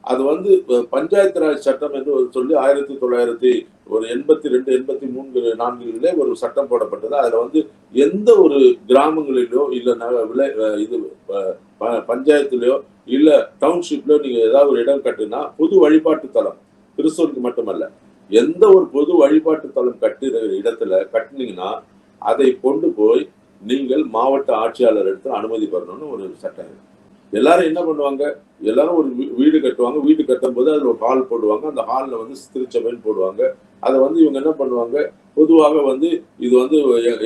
அது வந்து பஞ்சாயத்து ராஜ் சட்டம் என்று சொல்லி 1982-83-84 ஒரு சட்டம் போடப்பட்டது. அதுல வந்து எந்த ஒரு கிராமங்களிலோ இல்ல இது பஞ்சாயத்துலயோ இல்ல டவுன்ஷிப்லயோ நீங்க ஏதாவது ஒரு இடம் கட்டுனா பொது வழிபாட்டு தலம், கிறிஸ்தவருக்கு மட்டுமல்ல, எந்த ஒரு பொது வழிபாட்டு தலம் கட்டுற இடத்துல கட்டுனீங்கன்னா அதை கொண்டு போய் நீங்கள் மாவட்ட ஆட்சியாளர் இடத்துல அனுமதி பெறணும்னு ஒரு சட்டம் இருக்கு. எல்லாரும் என்ன பண்ணுவாங்க, எல்லாரும் ஒரு வீடு கட்டுவாங்க. வீடு கட்டும் போது அதுல ஒரு ஹால் போடுவாங்க. அந்த ஹால்ல வந்து திருச்சபைன்னு போடுவாங்க. அதை வந்து இவங்க என்ன பண்ணுவாங்க, பொதுவாக வந்து இது வந்து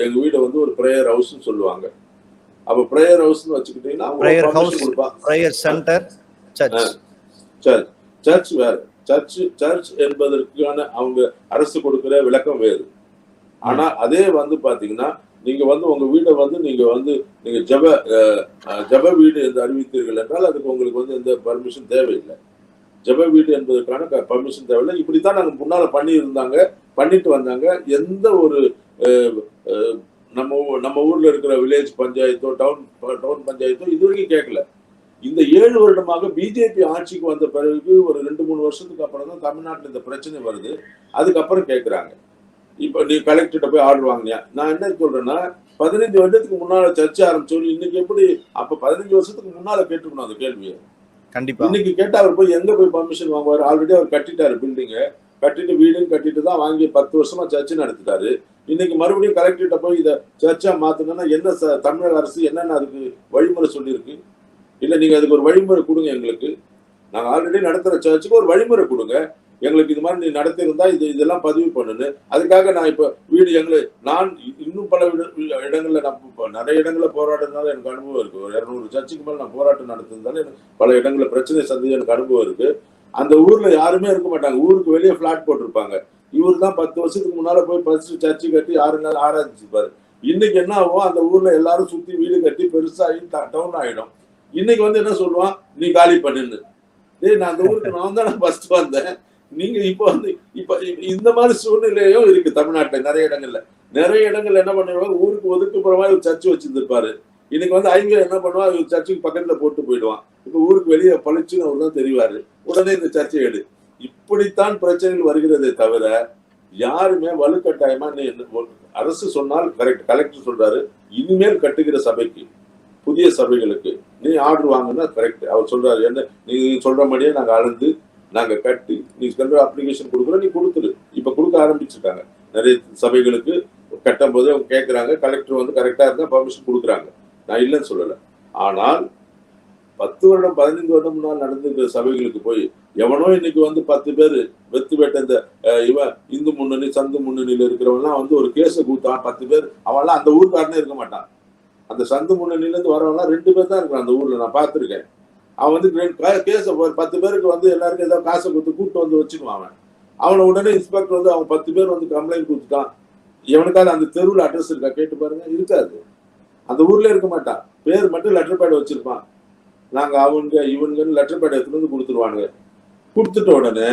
எங்க வீடை வந்து ஒரு பிரேயர் ஹவுஸ்ன்னு சொல்லுவாங்க. அப்ப பிரேயர் ஹவுஸ்ன்னு வச்சுக்கிட்டீங்கன்னா சர்ச் வேற. சர்ச் என்பதற்கான அவங்க அரசு கொடுக்கிற விளக்கம் வேறு. ஆனா அதே வந்து பாத்தீங்கன்னா நீங்க வந்து உங்க வீட்டை வந்து நீங்க ஜப வீடு என்று அறிவித்தீர்கள் என்றால் அதுக்கு உங்களுக்கு வந்து எந்த பர்மிஷன் தேவையில்லை. ஜப வீடு என்பதற்கான பர்மிஷன் தேவையில்லை. இப்படித்தான் நாங்க முன்னால பண்ணிட்டு வந்தாங்க. எந்த ஒரு நம்ம ஊர்ல இருக்கிற வில்லேஜ் பஞ்சாயத்தோ டவுன் பஞ்சாயத்தோ இது வரைக்கும் கேட்கல. இந்த 7 வருடமாக பிஜேபி ஆட்சிக்கு வந்த பிறகு ஒரு 2-3 வருஷத்துக்கு அப்புறம் தான் தமிழ்நாட்டில் இந்த பிரச்சனை வருது. அதுக்கப்புறம் கேட்கிறாங்க. இப்ப நீ கலெக்டர்கிட்ட போய் ஆர்டர் வாங்கினியா? நான் என்ன சொல்றேன்னா 15 வருடத்துக்கு முன்னால சர்ச்சை ஆரம்பிச்சோம். இன்னைக்கு எப்படி அப்ப 15 வருஷத்துக்கு முன்னால கேட்டுக்கணும் அந்த கேள்வியை. கண்டிப்பா இன்னைக்கு கேட்டா அவர் போய் எங்க போய் பர்மிஷன் வாங்குவாரு? ஆல்ரெடி அவர் கட்டிட்டாரு பில்டிங்க, கட்டிட்டு வீடுன்னு கட்டிட்டு தான் வாங்கி 10 வருஷமா சர்ச்சு நடத்திட்டாரு. இன்னைக்கு மறுபடியும் கலெக்டர்கிட்ட போய் இதை சர்ச்சா மாத்தணும்னா என்ன தமிழக அரசு என்னென்ன அதுக்கு வழிமுறை சொல்லியிருக்கு? இல்ல நீங்க அதுக்கு ஒரு வழிமுறை கொடுங்க எங்களுக்கு. நாங்க ஆல்ரெடி நடத்துற சர்ச்சுக்கு ஒரு வழிமுறை கொடுங்க எங்களுக்கு. இது மாதிரி நீ நடத்திருந்தா இதெல்லாம் பதிவு பண்ணுன்னு. அதுக்காக நான் இப்ப வீடு நான் இன்னும் பல இடங்கள்ல நான் நிறைய இடங்கள்ல போராடுறதுனால எனக்கு அனுபவம் இருக்கு. ஒரு 200 சர்ச்சுக்கு மேல நான் போராட்டம் நடத்துறதுனால எனக்கு பல இடங்கள்ல பிரச்சனை சந்திச்சு எனக்கு அனுபவம் இருக்கு. அந்த ஊர்ல யாருமே இருக்க மாட்டாங்க. ஊருக்கு வெளியே பிளாட் போட்டிருப்பாங்க. இவர் தான் 10 வருஷத்துக்கு முன்னால போய் ஃபர்ஸ்ட் சர்ச்சு கட்டி 6 நாள் ஆராய்ச்சிப்பாரு. இன்னைக்கு என்ன ஆகும், அந்த ஊர்ல எல்லாரும் சுத்தி வீடு கட்டி பெருசாகி டவுன் ஆயிடும். இன்னைக்கு வந்து என்ன சொல்லுவான், நீ காலி பண்ணுன்னு. நான் அந்த ஊருக்கு நான் தான் ஃபர்ஸ்ட் வந்தேன். நீங்க இப்ப இந்த மாதிரி சூழ்நிலையும் இருக்கு தமிழ்நாட்டுல. நிறைய இடங்கள்ல என்ன பண்ணுவாங்க, ஊருக்கு ஒதுக்குப்புறமா இவர் சர்ச்சு வச்சிருந்திருப்பாரு. இன்னைக்கு வந்து அவங்க என்ன பண்ணுவான், இவர் சர்ச்சுக்கு பக்கத்துல போட்டு போயிடுவான். இப்ப ஊருக்கு வெளியே பழிச்சுன்னு அவர் தான் தெரிவாரு. உடனே இந்த சர்ச்சை எடு. இப்படித்தான் பிரச்சனைகள் வருகிறதே தவிர யாருமே வலுக்கட்டாயமா அரசு சொன்னால் கரெக்ட், கலெக்டர் சொல்றாரு இனிமேல் கட்டுகிற சபைக்கு புதிய சபைகளுக்கு நீ ஆர்டர் வாங்கினா கரெக்ட். அவர் சொல்றாரு என்ன நீ சொல்ற மாதிரியே நாங்க அளந்து நாங்க கட்டி நீ சொல்ற அப்ளிகேஷன் கொடுக்குறோம், நீ கொடுத்துரு. இப்ப கொடுக்க ஆரம்பிச்சுட்டாங்க நிறைய சபைகளுக்கு. கட்டும் போது அவங்க கேட்கறாங்க, கலெக்டர் வந்து கரெக்டா இருந்தா பர்மிஷன் கொடுக்குறாங்க. நான் இல்லைன்னு சொல்லல. ஆனால் 10 வருடம் 15 வருடம் முன்னால் நடந்திருக்கிற சபைகளுக்கு போய் எவனோ இன்னைக்கு வந்து 10 பேர் வெத்து வேட்ட இந்த இவன் இந்து முன்னணி சந்து முன்னணியில இருக்கிறவன்லாம் வந்து ஒரு கேஸை கூட்டான். 10 பேர் அவன்லாம் அந்த ஊருக்காரனே இருக்க மாட்டான். அந்த சந்து முன்னணியில இருந்து வரவன்லாம் 2 பேர் தான் இருக்கிறான் அந்த ஊர்ல. நான் பார்த்திருக்கேன். அவன் வந்து கேஸை 10 பேருக்கு வந்து எல்லாருக்கும் ஏதாவது காசை கொடுத்து கூப்பிட்டு வந்து வச்சுக்குவான். அவனை உடனே இன்ஸ்பெக்டர் வந்து அவன் 10 பேர் வந்து கம்ப்ளைண்ட் கொடுத்துட்டான். எவனுக்காவது அந்த தெருவில் அட்ரஸ் இருக்கா கேட்டு பாருங்க, இருக்காது. அந்த ஊர்ல இருக்க மாட்டான். பேர் மட்டும் லெட்டர் பேட் வச்சிருப்பான். நாங்க இவனுங்கன்னு லெட்டர் பேட் எடுத்துட்டு வந்து கொடுத்துருவானுங்க. கொடுத்துட்ட உடனே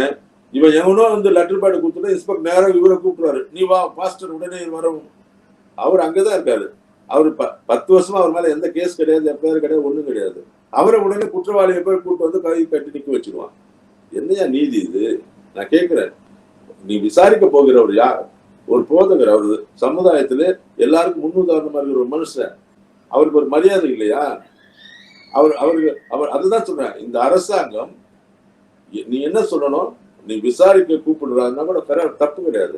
இவன் எவனோ வந்து லெட்டர் பேட் கொடுத்துட்டு இன்ஸ்பெக்டர் நேரம் இவரை கூப்பிடுவாரு, நீ வா பாஸ்டர் உடனே வரவும். அவர் அங்கதான் இருக்காரு. அவரு 10 வருஷமா அவர் மேல எந்த கேஸ் கிடையாது, எஃப்ஐஆர் கிடையாது, ஒண்ணும் கிடையாது. அவரை உடனே குற்றவாளியை போய் கூப்பிட்டு வந்து கை கட்டி நிக்க வச்சிருவான். என்னையா நீதி இது? நான் கேட்கிறேன், நீ விசாரிக்க போகிறவர் யார்? ஒரு போதகர். அவரு சமுதாயத்துல எல்லாருக்கும் முன்னுதாரணமா இருக்கிற ஒரு மனுஷன். அவருக்கு ஒரு மரியாதை இல்லையா? அவர் அதுதான் சொல்றேன். இந்த அரசாங்கம் நீ என்ன சொல்லணும், நீ விசாரிக்க கூப்பிடுறாருன்னா கூட தப்பு கிடையாது.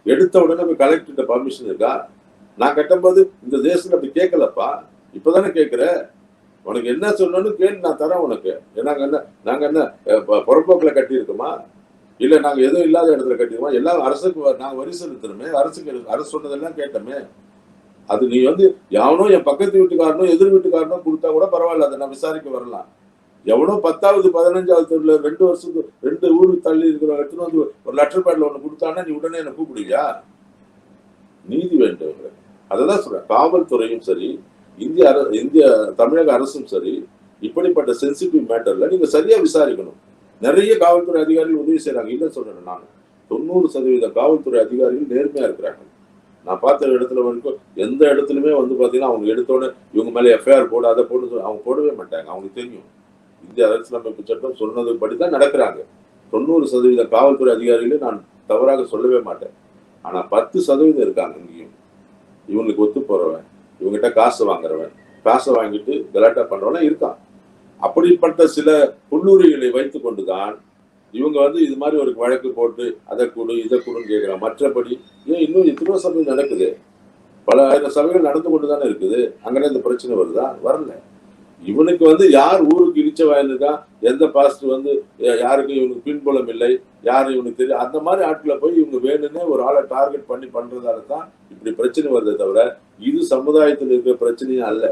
எடுத்த உடனே போய் கலெக்டர் பர்மிஷன் இருக்கா? நான் கட்டும்போது இந்த தேசத்துல அப்படி கேட்கலப்பா, இப்பதானே கேட்கிற. உனக்கு என்ன சொல்லணும்னு கேள்வி நான் தரேன் உனக்கு. நாங்க என்ன புறப்போக்குல கட்டி இருக்கோமா? இல்ல நாங்க எதுவும் இல்லாத இடத்துல கட்டிருக்கோமா? எல்லாம் அரசுக்கு நாங்க வரி செலுத்தணுமே. அரசு சொன்னதெல்லாம் கேட்டோமே. அது நீ வந்து எவனோ என் பக்கத்து வீட்டுக்காரனோ எதிர் வீட்டுக்காரனோ கொடுத்தா கூட பரவாயில்ல, அதை நான் விசாரிக்க வரலாம். எவனோ 10வது 15வது தெருல 2 வருஷத்துக்கு 2 ஊருக்கு தள்ளி இருக்கிற எடுத்துன்னு வந்து ஒரு லெட்டர் பேட்ல ஒண்ணு கொடுத்தானா நீ உடனே என்ன கூப்பிடுவியா? நீதி வேண்டும். அததான் சொல்றேன். காவல்துறையும் சரி, இந்திய தமிழக அரசும் சரி, இப்படிப்பட்ட சென்சிட்டிவ் மேட்டர்ல நீங்க சரியா விசாரிக்கணும். நிறைய காவல்துறை அதிகாரிகள் உதவி செய்யறாங்க, இல்லைன்னு சொல்றேன். நான் 90% காவல்துறை அதிகாரிகள் நேர்மையா இருக்கிறாங்க. நான் பார்த்த இடத்துல வரைக்கும் எந்த இடத்துலயுமே வந்து பாத்தீங்கன்னா அவங்க எடுத்தோடனே இவங்க மேல எஃப்ஐஆர் போடு, அதை போடு, அவங்க போடவே மாட்டாங்க. அவங்களுக்கு தெரியும் இந்திய அரசியலமைப்பு சட்டம் சொன்னது படிதான் நடக்கிறாங்க. 90% காவல்துறை அதிகாரிகளை நான் தவறாக சொல்லவே மாட்டேன். ஆனா 10% இருக்காங்க இங்கேயும். இவங்களுக்கு ஒத்து போறவன், இவங்ககிட்ட காசு வாங்குறவன், காசை வாங்கிட்டு கலாட்டா பண்றவன் இருக்கான். அப்படிப்பட்ட சில புல்லுரிகளை வைத்துக் கொண்டுதான் இவங்க வந்து இது மாதிரி ஒரு வழக்கு போட்டு அதை கொடு இதை கொடுன்னு கேட்கிறான். மற்றபடி ஏன் இன்னும் எத்தனையோ சபை நடக்குது, பல ஆயிரம் சபைகள் நடந்து கொண்டு தானே இருக்குது. அங்கே இந்த பிரச்சனை வருதா? வரல. இவனுக்கு வந்து யார் ஊருக்கு இடிச்ச வாயிருக்கா, எந்த பாஸ்ட் வந்து யாருக்கும் இவனுக்கு பின்புலம் இல்லை, யாரும் இவனுக்கு தெரியும், அந்த மாதிரி ஆட்களை போய் இவங்க வேணும்னே ஒரு ஆளை டார்கெட் பண்ணி பண்றதால தான் இப்படி பிரச்சனை வருதே தவிர இது சமுதாயத்தில் இருக்கிற பிரச்சனையும் அல்ல.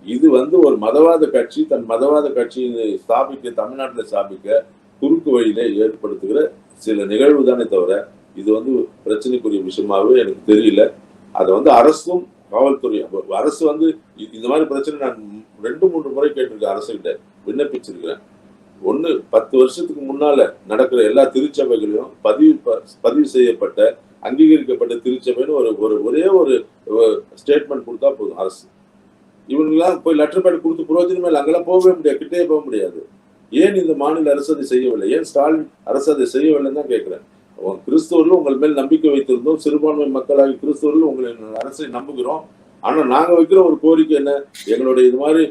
இது வந்து ஒரு மதவாத கட்சி தன் மதவாத கட்சியை ஸ்தாபிக்க, தமிழ்நாட்டில் ஸ்தாபிக்க குறுக்கு வழியில ஏற்படுத்துகிற சில நிகழ்வு தானே தவிர இது வந்து பிரச்சனைக்குரிய விஷயமாவே எனக்கு தெரியல. அதை வந்து அரசும் காவல்துறை, அரசு வந்து இந்த மாதிரி பிரச்சனை நான் 2-3 முறை கேட்டிருக்கேன், அரசுகிட்ட விண்ணப்பிச்சிருக்கிறேன். 10 வருஷத்துக்கு முன்னால நடக்கிற எல்லா திருச்சபைகளையும் பதிவு செய்யப்பட்ட அங்கீகரிக்கப்பட்ட திருச்சபைன்னு ஒரே ஒரு ஸ்டேட்மெண்ட் கொடுத்தா போதும் அரசு. இவங்கெல்லாம் போய் லெட்டர் பேட் கொடுத்து புரோஜனமே இல்லை, அங்கெல்லாம் போகவே முடியாது, கிட்டே போக முடியாது. ஏன் இந்த மாநில அரசு அதை செய்யவில்லை? ஏன் ஸ்டாலின் அரசு அதை செய்யவில்லைன்னு தான் கேட்கிறேன். கிறிஸ்தவர்கள் உங்கள் மேல் நம்பிக்கை வைத்திருந்தோம், சிறுபான்மை மக்களாகி கிறிஸ்தவர்கள் உங்களை அரசை நம்புகிறோம். ஆனா நாங்க வைக்கிற ஒரு கோரிக்கை என்ன, எங்களுடைய இது மாதிரி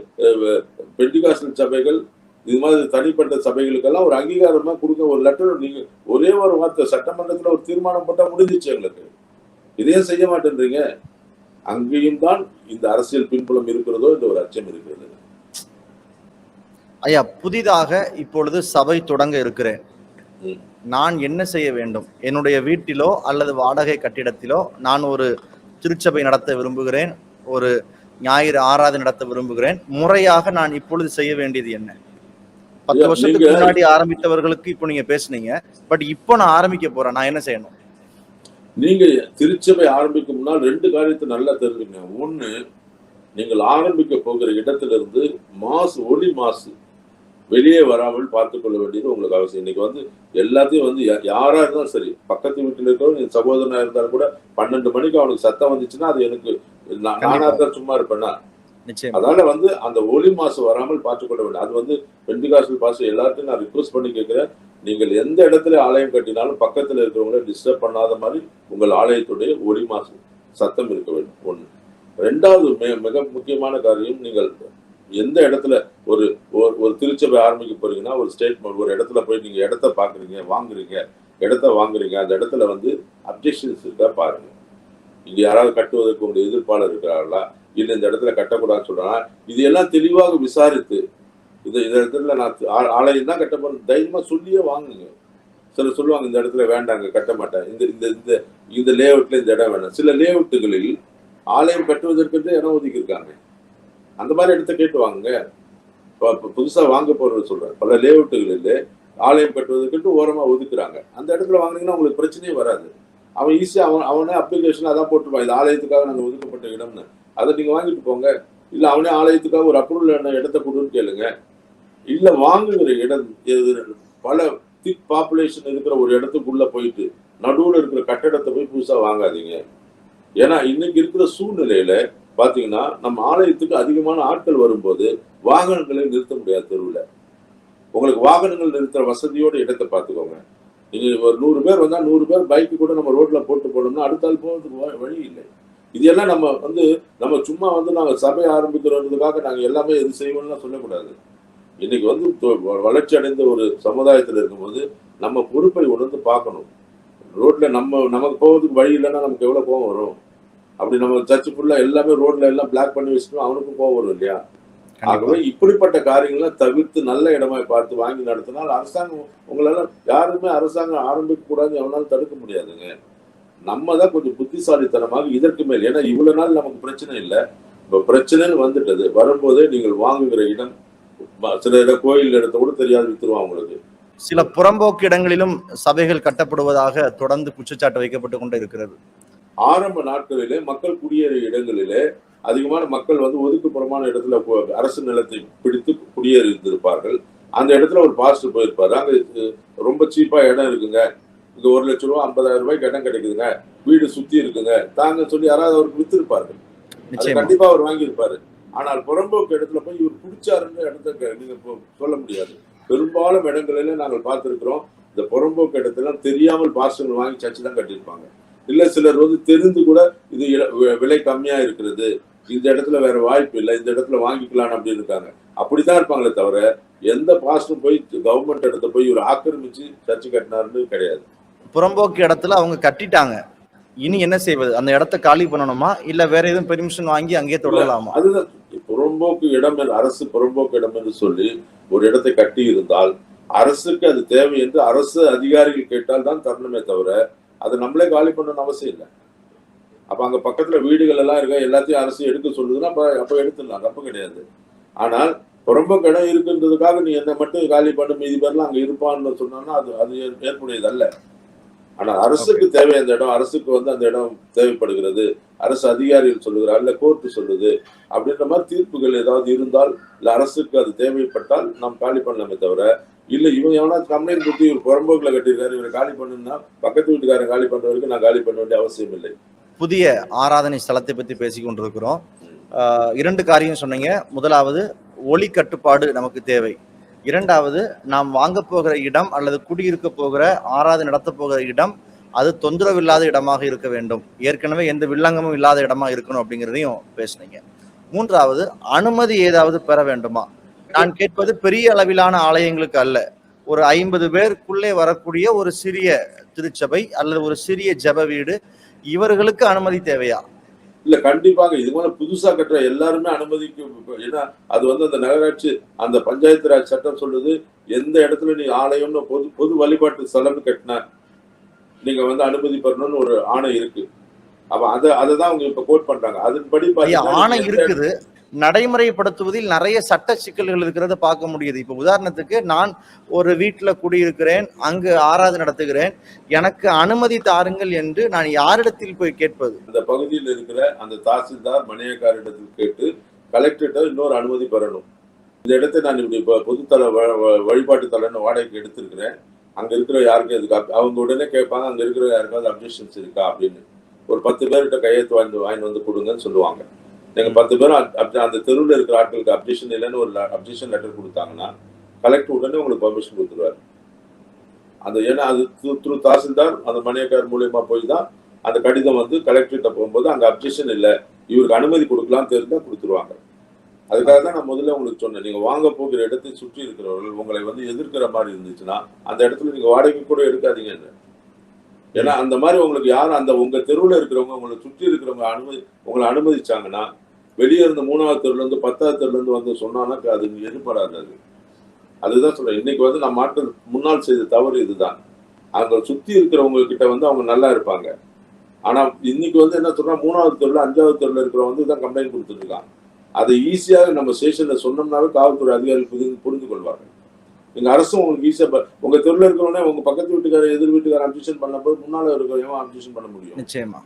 பெண்டிகாஸ்டல் சபைகள், இது மாதிரி தனிப்பட்ட சபைகளுக்கெல்லாம் ஒரு அங்கீகாரமா கொடுக்க ஒரு லெட்டர், நீங்க ஒரே ஒரு வார்த்தை சட்டமன்றத்துல ஒரு தீர்மானம் போட்டா முடிஞ்சிச்சு எங்களுக்கு. இதையும் செய்ய மாட்டேன்றீங்க. அங்கேயும் தான் இந்த அரசியல் பின்புலம் இருக்கிறதோ என்ற ஒரு அச்சம் இருக்கிறது. ஐயா, புதிதாக இப்பொழுது சபை தொடங்க இருக்கிறேன். நான் என்ன செய்ய வேண்டும்? என்னுடைய வீட்டிலோ அல்லது வாடகை கட்டிடத்திலோ நான் ஒரு திருச்சபை நடத்த விரும்புகிறேன், ஒரு ஞாயிறு ஆராதனை நடத்த விரும்புகிறேன். முறையாக நான் இப்பொழுது செய்ய வேண்டியது என்ன? 10 வருஷத்துக்கு முன்னாடி ஆரம்பித்தவர்களுக்கு இப்போ நீங்க பேசுனீங்க, பட் இப்போ நான் ஆரம்பிக்க போறேன், நான் என்ன செய்யணும்? நீங்க திருச்சபை ஆரம்பிக்கும் முன்னால் 2 காரியத்தை நல்லா தெரிஞ்சுங்க. ஒண்ணு, நீங்கள் ஆரம்பிக்க போகிற இடத்திலிருந்து ஒளி மாசு வெளியே வராமல் பார்த்துக் கொள்ள வேண்டியது உங்களுக்கு அவசியம். இன்னைக்கு வந்து எல்லாத்தையும் வந்து யாரா இருந்தாலும் சரி, பக்கத்து வீட்டில் இருக்கிறவங்க என் சகோதரனா இருந்தாலும் கூட 12 மணிக்கு அவனுக்கு சத்தம் வந்துச்சுன்னா அது எனக்கு, நானா தான் சும்மா இருப்பேன்னா. அதனால வந்து அந்த ஒளி மாசு வராமல் பார்த்துக் கொள்ள வேண்டும். அது வந்து பெண்டிகாஸ்டல் பாஸ் எல்லாத்தையும் நான் ரிக்வஸ்ட் பண்ணி கேட்கிறேன். நீங்கள் எந்த இடத்துல ஆலயம் கட்டினாலும் பக்கத்துல இருக்கிறவங்களை டிஸ்டர்ப் பண்ணாத மாதிரி உங்கள் ஆலயத்துடைய ஒளி மாசு சத்தம் இருக்க வேண்டும். 1. 2வது மிக முக்கியமான காரியம், நீங்கள் எந்த இடத்துல ஒரு திருச்சபை ஆரம்பிக்க போறீங்கன்னா ஒரு ஸ்டேட்மெண்ட், ஒரு இடத்துல போய் நீங்க இடத்த பாக்குறீங்க, வாங்குறீங்க, அந்த இடத்துல வந்து அப்ஜெக்ஷன்ஸ் இருக்கா பாருங்க. இங்க யாராவது கட்டுவதற்கு உங்களுடைய எதிர்ப்பாளர் இருக்கிறார்களா, இல்ல இந்த இடத்துல கட்டக்கூடாதுன்னு சொல்றாங்க, இது எல்லாம் தெளிவாக விசாரித்து இந்த இடத்துல நான் ஆலயம் தான் கட்ட போறேன் தைரியமா சொல்லியே வாங்குங்க. சிலர் சொல்லுவாங்க இந்த இடத்துல வேண்டாங்க, கட்ட மாட்டேன், இந்த லேஅவுட்ல இந்த இடம் வேண்டாம். சில லேஅவுட்டுகளில் ஆலயம் கட்டுவதற்கு இடம் ஒதுக்கி இருக்காங்க, அந்த மாதிரி இடத்த கேட்டு வாங்குங்க. புதுசா வாங்க போறது சொல்றேன், பல லேஅவுட்டுகளில் ஆலயம் கட்டுவதற்கு ஓரமா ஒதுக்குறாங்க. அந்த இடத்துல வாங்கினீங்கன்னா உங்களுக்கு பிரச்சனையே வராது. அவன் ஈஸியா அவனே அப்ளிகேஷன் அதான் போட்டுருப்பான், இது ஆலயத்துக்காக நாங்கள் ஒதுக்கப்பட்ட இடம்னு. அதை நீங்க வாங்கிட்டு போங்க. இல்ல அவனே ஆலயத்துக்காக ஒரு அப்ரூவல் இடத்த கொடுன்னு கேளுங்க. இல்ல வாங்குகிற இடம் பல திக் பாப்புலேஷன் இருக்கிற ஒரு இடத்துக்குள்ள போயிட்டு நடுவுல இருக்கிற கட்டடத்தை போய் புதுசா வாங்காதீங்க. ஏன்னா இன்னைக்கு இருக்கிற சூழ்நிலையில பாத்தீங்கன்னா நம்ம ஆலயத்துக்கு அதிகமான ஆட்கள் வரும்போது வாகனங்களை நிறுத்த முடியாது தெருவில். உங்களுக்கு வாகனங்கள் நிறுத்துற வசதியோட இடத்தை பார்த்துக்கோங்க. நீங்க ஒரு 100 பேர் வந்தா 100 பேர் பைக்கு கூட நம்ம ரோட்ல போட்டு போனோம்னா அடுத்த ஆள் போகிறதுக்கு வழி இல்லை. இதெல்லாம் நம்ம சும்மா வந்து நாங்க சபை ஆரம்பிக்கிறதுக்காக நாங்க எல்லாமே எது செய்வோம்லாம் சொல்லக்கூடாது. இன்னைக்கு வந்து வளர்ச்சி அடைந்த ஒரு சமுதாயத்தில் இருக்கும்போது நம்ம பொறுப்பை உணர்ந்து பார்க்கணும். ரோட்ல நமக்கு போகிறதுக்கு வழி இல்லைன்னா நமக்கு எவ்வளவு கோவம் வரும். அப்படி நம்ம சர்ச்சு ஃபுல்லா எல்லாமே ரோட்ல எல்லாம் பிளாக் பண்ணி வச்சுட்டோம், அவனுக்கும் கோவம் வரும் இல்லையா? ஆகவே இப்படிப்பட்ட காரியங்கள்லாம் தவிர்த்து நல்ல இடமா பார்த்து வாங்கி நடத்தினால் அரசாங்கம் உங்களால யாருமே அரசாங்கம் ஆரம்பிக்க கூடாதுன்னு எவனாலும் தடுக்க முடியாதுங்க. நம்ம தான் கொஞ்சம் புத்திசாலித்தனமாக இதற்கு மேல், ஏன்னா இவ்வளவு நாள் நமக்கு பிரச்சனை இல்லை, இப்ப பிரச்சனைன்னு வந்துட்டது. வரும்போதே நீங்கள் வாங்குகிற இடம் சில இடம் கோயில் இடத்த கூட தெரியாது வித்துருவான் உங்களுக்கு. சில புறம்போக்கு இடங்களிலும் சபைகள் கட்டப்படுவதாக தொடர்ந்து குற்றச்சாட்டு வைக்கப்பட்டு கொண்டு இருக்கிறது. ஆரம்ப நாட்களிலே மக்கள் குடியேறிய இடங்களிலே அதிகமான மக்கள் வந்து ஒதுக்குப்புறமான இடத்துல அரசு நிலத்தை பிடித்து குடியேறி இருந்திருப்பார்கள். அந்த இடத்துல ஒரு பாஸ்டர் போயிருப்பாரு, அங்க ரொம்ப சீப்பா இடம் இருக்குங்க, இங்க 1 லட்சம் ரூபாய் 50,000 ரூபாய்க்கு இடம் கிடைக்குதுங்க, வீடு சுத்தி இருக்குங்க தாங்க சொல்லி யாராவது அவருக்கு வித்திருப்பார்கள். அது கண்டிப்பா அவர் வாங்கியிருப்பாரு. ஆனால் புறம்போக்கு இடத்துல போய் இவர் பிடிச்சாருன்னு இடத்த நீங்க சொல்ல முடியாது. பெரும்பாலும் இடங்களில நாங்கள் பார்த்திருக்கிறோம், இந்த புறம்போக்கு இடத்துல தெரியாமல் பாஸ்டர்கள் வாங்கி சர்ச்சு தான் கட்டியிருப்பாங்க. இல்ல சிலர் வந்து தெரிந்து கூட இது விலை கம்மியா இருக்கிறது, இந்த இடத்துல வேற வாய்ப்பு இல்லை, இந்த இடத்துல வாங்கிக்கலாம் அப்படின்னு இருக்காங்க. அப்படித்தான் இருப்பாங்களே தவிர எந்த பாஸ்டரும் போய் கவர்மெண்ட் இடத்த போய் இவர் ஆக்கிரமிச்சு சர்ச்சு கட்டினாருன்னு கிடையாது. புறம்போக்கு இடத்துல அவங்க கட்டிட்டாங்க, இனி என்ன செய்வது? அந்த இடத்த காலி பண்ணணுமா இல்ல வேற எதுவும் பெர்மிஷன் வாங்கி அங்கேயே தொடரலாமா? அதுதான் புறம்போக்கு இடம், அரசு புறம்போக்கு இடம் என்று சொல்லி ஒரு இடத்தை கட்டி இருந்தால் அரசுக்கு அது தேவை என்று அரசு அதிகாரிகள் கேட்டால் தான் தரணுமே தவிர அது நம்மளே காலி பண்ணணும்னு அவசியம் இல்லை. அப்ப அங்க பக்கத்துல வீடுகள் எல்லாம் இருக்க, எல்லாத்தையும் அரசு எடுக்க சொல்லுதுன்னா அப்ப எடுத்துடலாம், தப்பு கிடையாது. ஆனால் புறம்போக்கு இடம் இருக்குன்றதுக்காக நீ என்ன மட்டும் காலி பண்ண மீதி பேர்லாம் அங்க இருப்பான்னு சொன்னா அது ஏற்புடையது அல்ல. ஆனா அரசுக்கு தேவை அந்த இடம், அரசுக்கு வந்து அந்த இடம் தேவைப்படுகிறது, அரசு அதிகாரிகள் சொல்லுகிறார், இல்ல கோர்ட்டு சொல்லுது அப்படின்ற மாதிரி தீர்ப்புகள் ஏதாவது இருந்தால், இல்ல அரசுக்கு அது தேவைப்பட்டால் நாம் காலி பண்ணலாமே தவிர, இல்ல இவன் எவனா கம்ப்ளைண்ட் கொடுத்து இவர் புறம்போக்குல கட்டியிருக்காரு, இவரை காலி பண்ணுன்னா பக்கத்து வீட்டுக்காரன் காலி பண்ற வரைக்கும் நான் காலி பண்ண வேண்டிய அவசியம் இல்லை. புதிய ஆராதனை ஸ்தலத்தை பத்தி பேசிக் கொண்டிருக்கிறோம். 2 காரியம் சொன்னீங்க. முதலாவது, ஒளி கட்டுப்பாடு நமக்கு தேவை. 2வது, நாம் வாங்க போகிற இடம் அல்லது குடியிருக்க போகிற ஆராதனை நடத்த போகிற இடம் அது தொந்தரவு இல்லாத இடமாக இருக்க வேண்டும், ஏற்கனவே எந்த வில்லங்கமும் இல்லாத இடமா இருக்கணும் அப்படிங்கிறதையும் பேசுனீங்க. 3வது, அனுமதி ஏதாவது பெற வேண்டுமா? நான் கேட்பது பெரிய அளவிலான ஆலயங்களுக்கு அல்ல, ஒரு 50 பேருக்குள்ளே வரக்கூடிய ஒரு சிறிய திருச்சபை அல்லது ஒரு சிறிய ஜெப வீடு, இவர்களுக்கு அனுமதி தேவையா? இல்ல கண்டிப்பாக இது போல புதுசா கட்டுற எல்லாருமே அனுமதிக்கு, ஏன்னா அது வந்து அந்த நகராட்சி அந்த பஞ்சாயத்து ராஜ் சட்டம் சொல்லுது, எந்த இடத்துல நீ ஆலயம்னு பொது வழிபாட்டு ஸ்தலம்னு கட்டின நீங்க வந்து அனுமதி பெறணும்னு ஒரு ஆணை இருக்கு. அப்ப அததான் அவங்க இப்ப கோட் பண்றாங்க. அதன்படி ஆணை இருக்குது, நடைமுறைப்படுத்துவதில் நிறைய சட்ட சிக்கல்கள் இருக்கிறத பார்க்க முடியுது. இப்ப உதாரணத்துக்கு, நான் ஒரு வீட்டுல குடியிருக்கிறேன், அங்கு ஆராதனை நடத்துகிறேன், எனக்கு அனுமதி தாருங்கள் என்று நான் யாரிடத்தில் போய் கேட்பது? அந்த பகுதியில் இருக்கிற அந்த தாசில்தார் மணியக்காரிடத்தில் கேட்டு கலெக்டர்கிட்ட இன்னொரு அனுமதி பெறணும். இந்த இடத்தை நான் இப்படி பொதுத்தல வழிபாட்டு தலன்னு வாடகைக்கு எடுத்திருக்கிறேன், அங்க இருக்கிற யாருக்கும் இதுக்கு அவங்க உடனே கேட்பாங்க, அங்க இருக்கிற யாருக்காவது அப்ஜெக்ஷன்ஸ் இருக்கா அப்படின்னு. ஒரு 10 பேர்கிட்ட கையெழுத்து வாங்கி வந்து கொடுங்கன்னு சொல்லுவாங்க. நீங்க 10 பேரும் அந்த தெருவில் இருக்கிற ஆட்களுக்கு அப்ஜெக்ஷன் இல்லைன்னு ஒரு அப்ஜெக்ஷன் லெட்டர் கொடுத்தாங்கன்னா கலெக்டர் உடனே உங்களுக்கு பர்மிஷன் கொடுத்துருவாரு. அந்த ஏன்னா அது த்ரூ தாசில்தார் அந்த மணியக்கார் மூலியமா போய் தான் அந்த கடிதம் வந்து கலெக்டர்கிட்ட போகும்போது அங்க அப்ஜெக்ஷன் இல்லை, இவருக்கு அனுமதி கொடுக்கலாம் தெரிஞ்சா கொடுத்துருவாங்க. அதுக்காக தான் நான் முதல்ல உங்களுக்கு சொன்னேன், நீங்க வாங்க போகிற இடத்தை சுற்றி இருக்கிறவர்கள் உங்களை வந்து எதிர்க்கிற மாதிரி இருந்துச்சுன்னா அந்த இடத்துல நீங்க வாடகை கூட எடுக்காதீங்க. ஏன்னா அந்த மாதிரி உங்களுக்கு யாரும் அந்த உங்க தெருவில் இருக்கிறவங்க உங்களை சுற்றி இருக்கிறவங்க உங்களை அனுமதிச்சாங்கன்னா, வெளியே இருந்த 3வது தெருவுல இருந்து 10வது தெருவுல இருந்து வந்து சொன்னான்னா அது எதிர்படாது. அதுதான் சொல்றேன், இன்னைக்கு வந்து நம்ம ஆட்கள் முன்னால் செய்த தவறு இதுதான். அவங்க சுத்தி இருக்கிறவங்க கிட்ட வந்து அவங்க நல்லா இருப்பாங்க, ஆனா இன்னைக்கு வந்து என்ன சொல்றா, 3வது தெருவுல 5வது தெருவுல இருக்கிறவங்க வந்து தான் கம்ப்ளைண்ட் கொடுத்துட்டு இருக்காங்க. அதை ஈஸியாக நம்ம ஸ்டேஷன்ல சொன்னோம்னாவே காவல்துறை அதிகாரிகள் புரிந்து கொள்வாங்க. எங்க அரசும் உங்களுக்கு ஈஸியா உங்க தெருவில் இருக்கிறவனே உங்க பக்கத்து வீட்டுக்கார எதிர் வீட்டுக்கார அப்ஜெக்ஷன் பண்ணும்போது முன்னால இருக்கிறவங்க அப்ஜெக்ஷன் பண்ண முடியும். நிச்சயமா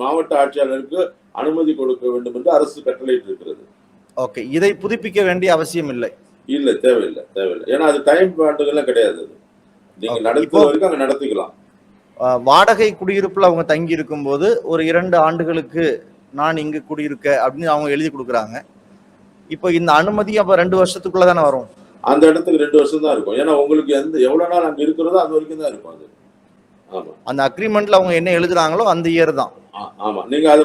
மாவட்ட ஆட்சியாளருக்கு அனுமதி கொடுக்க வேண்டும் என்று அரசு கட்டளையிட்டு இருக்கிறது. ஓகே, இதை புதுப்பிக்க வேண்டிய அவசியம் இல்லை. இல்ல, தேவையில்லை. ஏன்னா அது டைம் பாண்டுகள்லாம் கிடையாது. நீங்க நடத்துற வரைக்கும் அங்க நடத்திக்கலாம். வாடகை குடியிருப்புல அவங்க தங்கி இருக்கும் போது ஒரு 2 ஆண்டுகளுக்கு நான் இங்கு குடியிருக்க அப்படின்னு அவங்க எழுதி கொடுக்குறாங்க. இப்போ இந்த அனுமதி அப்ப 2 வருஷத்துக்குள்ள தானே வரும். அந்த இடத்துக்கு 2 வருஷம் தான் இருக்கும். ஏன்னா உங்களுக்கு எவ்வளவு நாள் அங்க இருக்கிறதோ அது வரைக்கும் தான் இருக்கும். அது ஆமா, அந்த அக்ரிமெண்ட்ல அவங்க என்ன எழுதுறாங்களோ அந்த இயர் தான். ஆமா, நீங்க அதை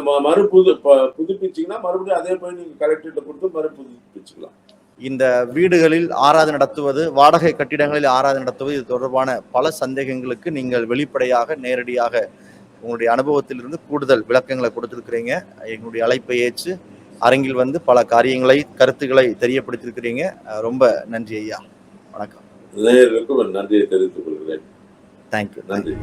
புதுப்பிச்சீங்கன்னா மறுபடியும் அதே போய் நீங்க கலெக்டர்கிட்ட கொடுத்து புதுப்பிச்சுக்கலாம். இந்த வீடுகளில் ஆராதனை நடத்துவது, வாடகை கட்டிடங்களில் ஆராதனை நடத்துவது, இது தொடர்பான பல சந்தேகங்களுக்கு நீங்கள் வெளிப்படையாக நேரடியாக உங்களுடைய அனுபவத்திலிருந்து கூடுதல் விளக்கங்களை கொடுத்திருக்கிறீங்க. எங்களுடைய அழைப்பை ஏற்று அரங்கில் வந்து பல கருத்துக்களை தெரியப்படுத்திருக்கிறீங்க. ரொம்ப நன்றி ஐயா. வணக்கம். நேயர்களுக்கும் நன்றியை தெரிவித்துக் கொள்கிறேன். தேங்க்யூ. நன்றி.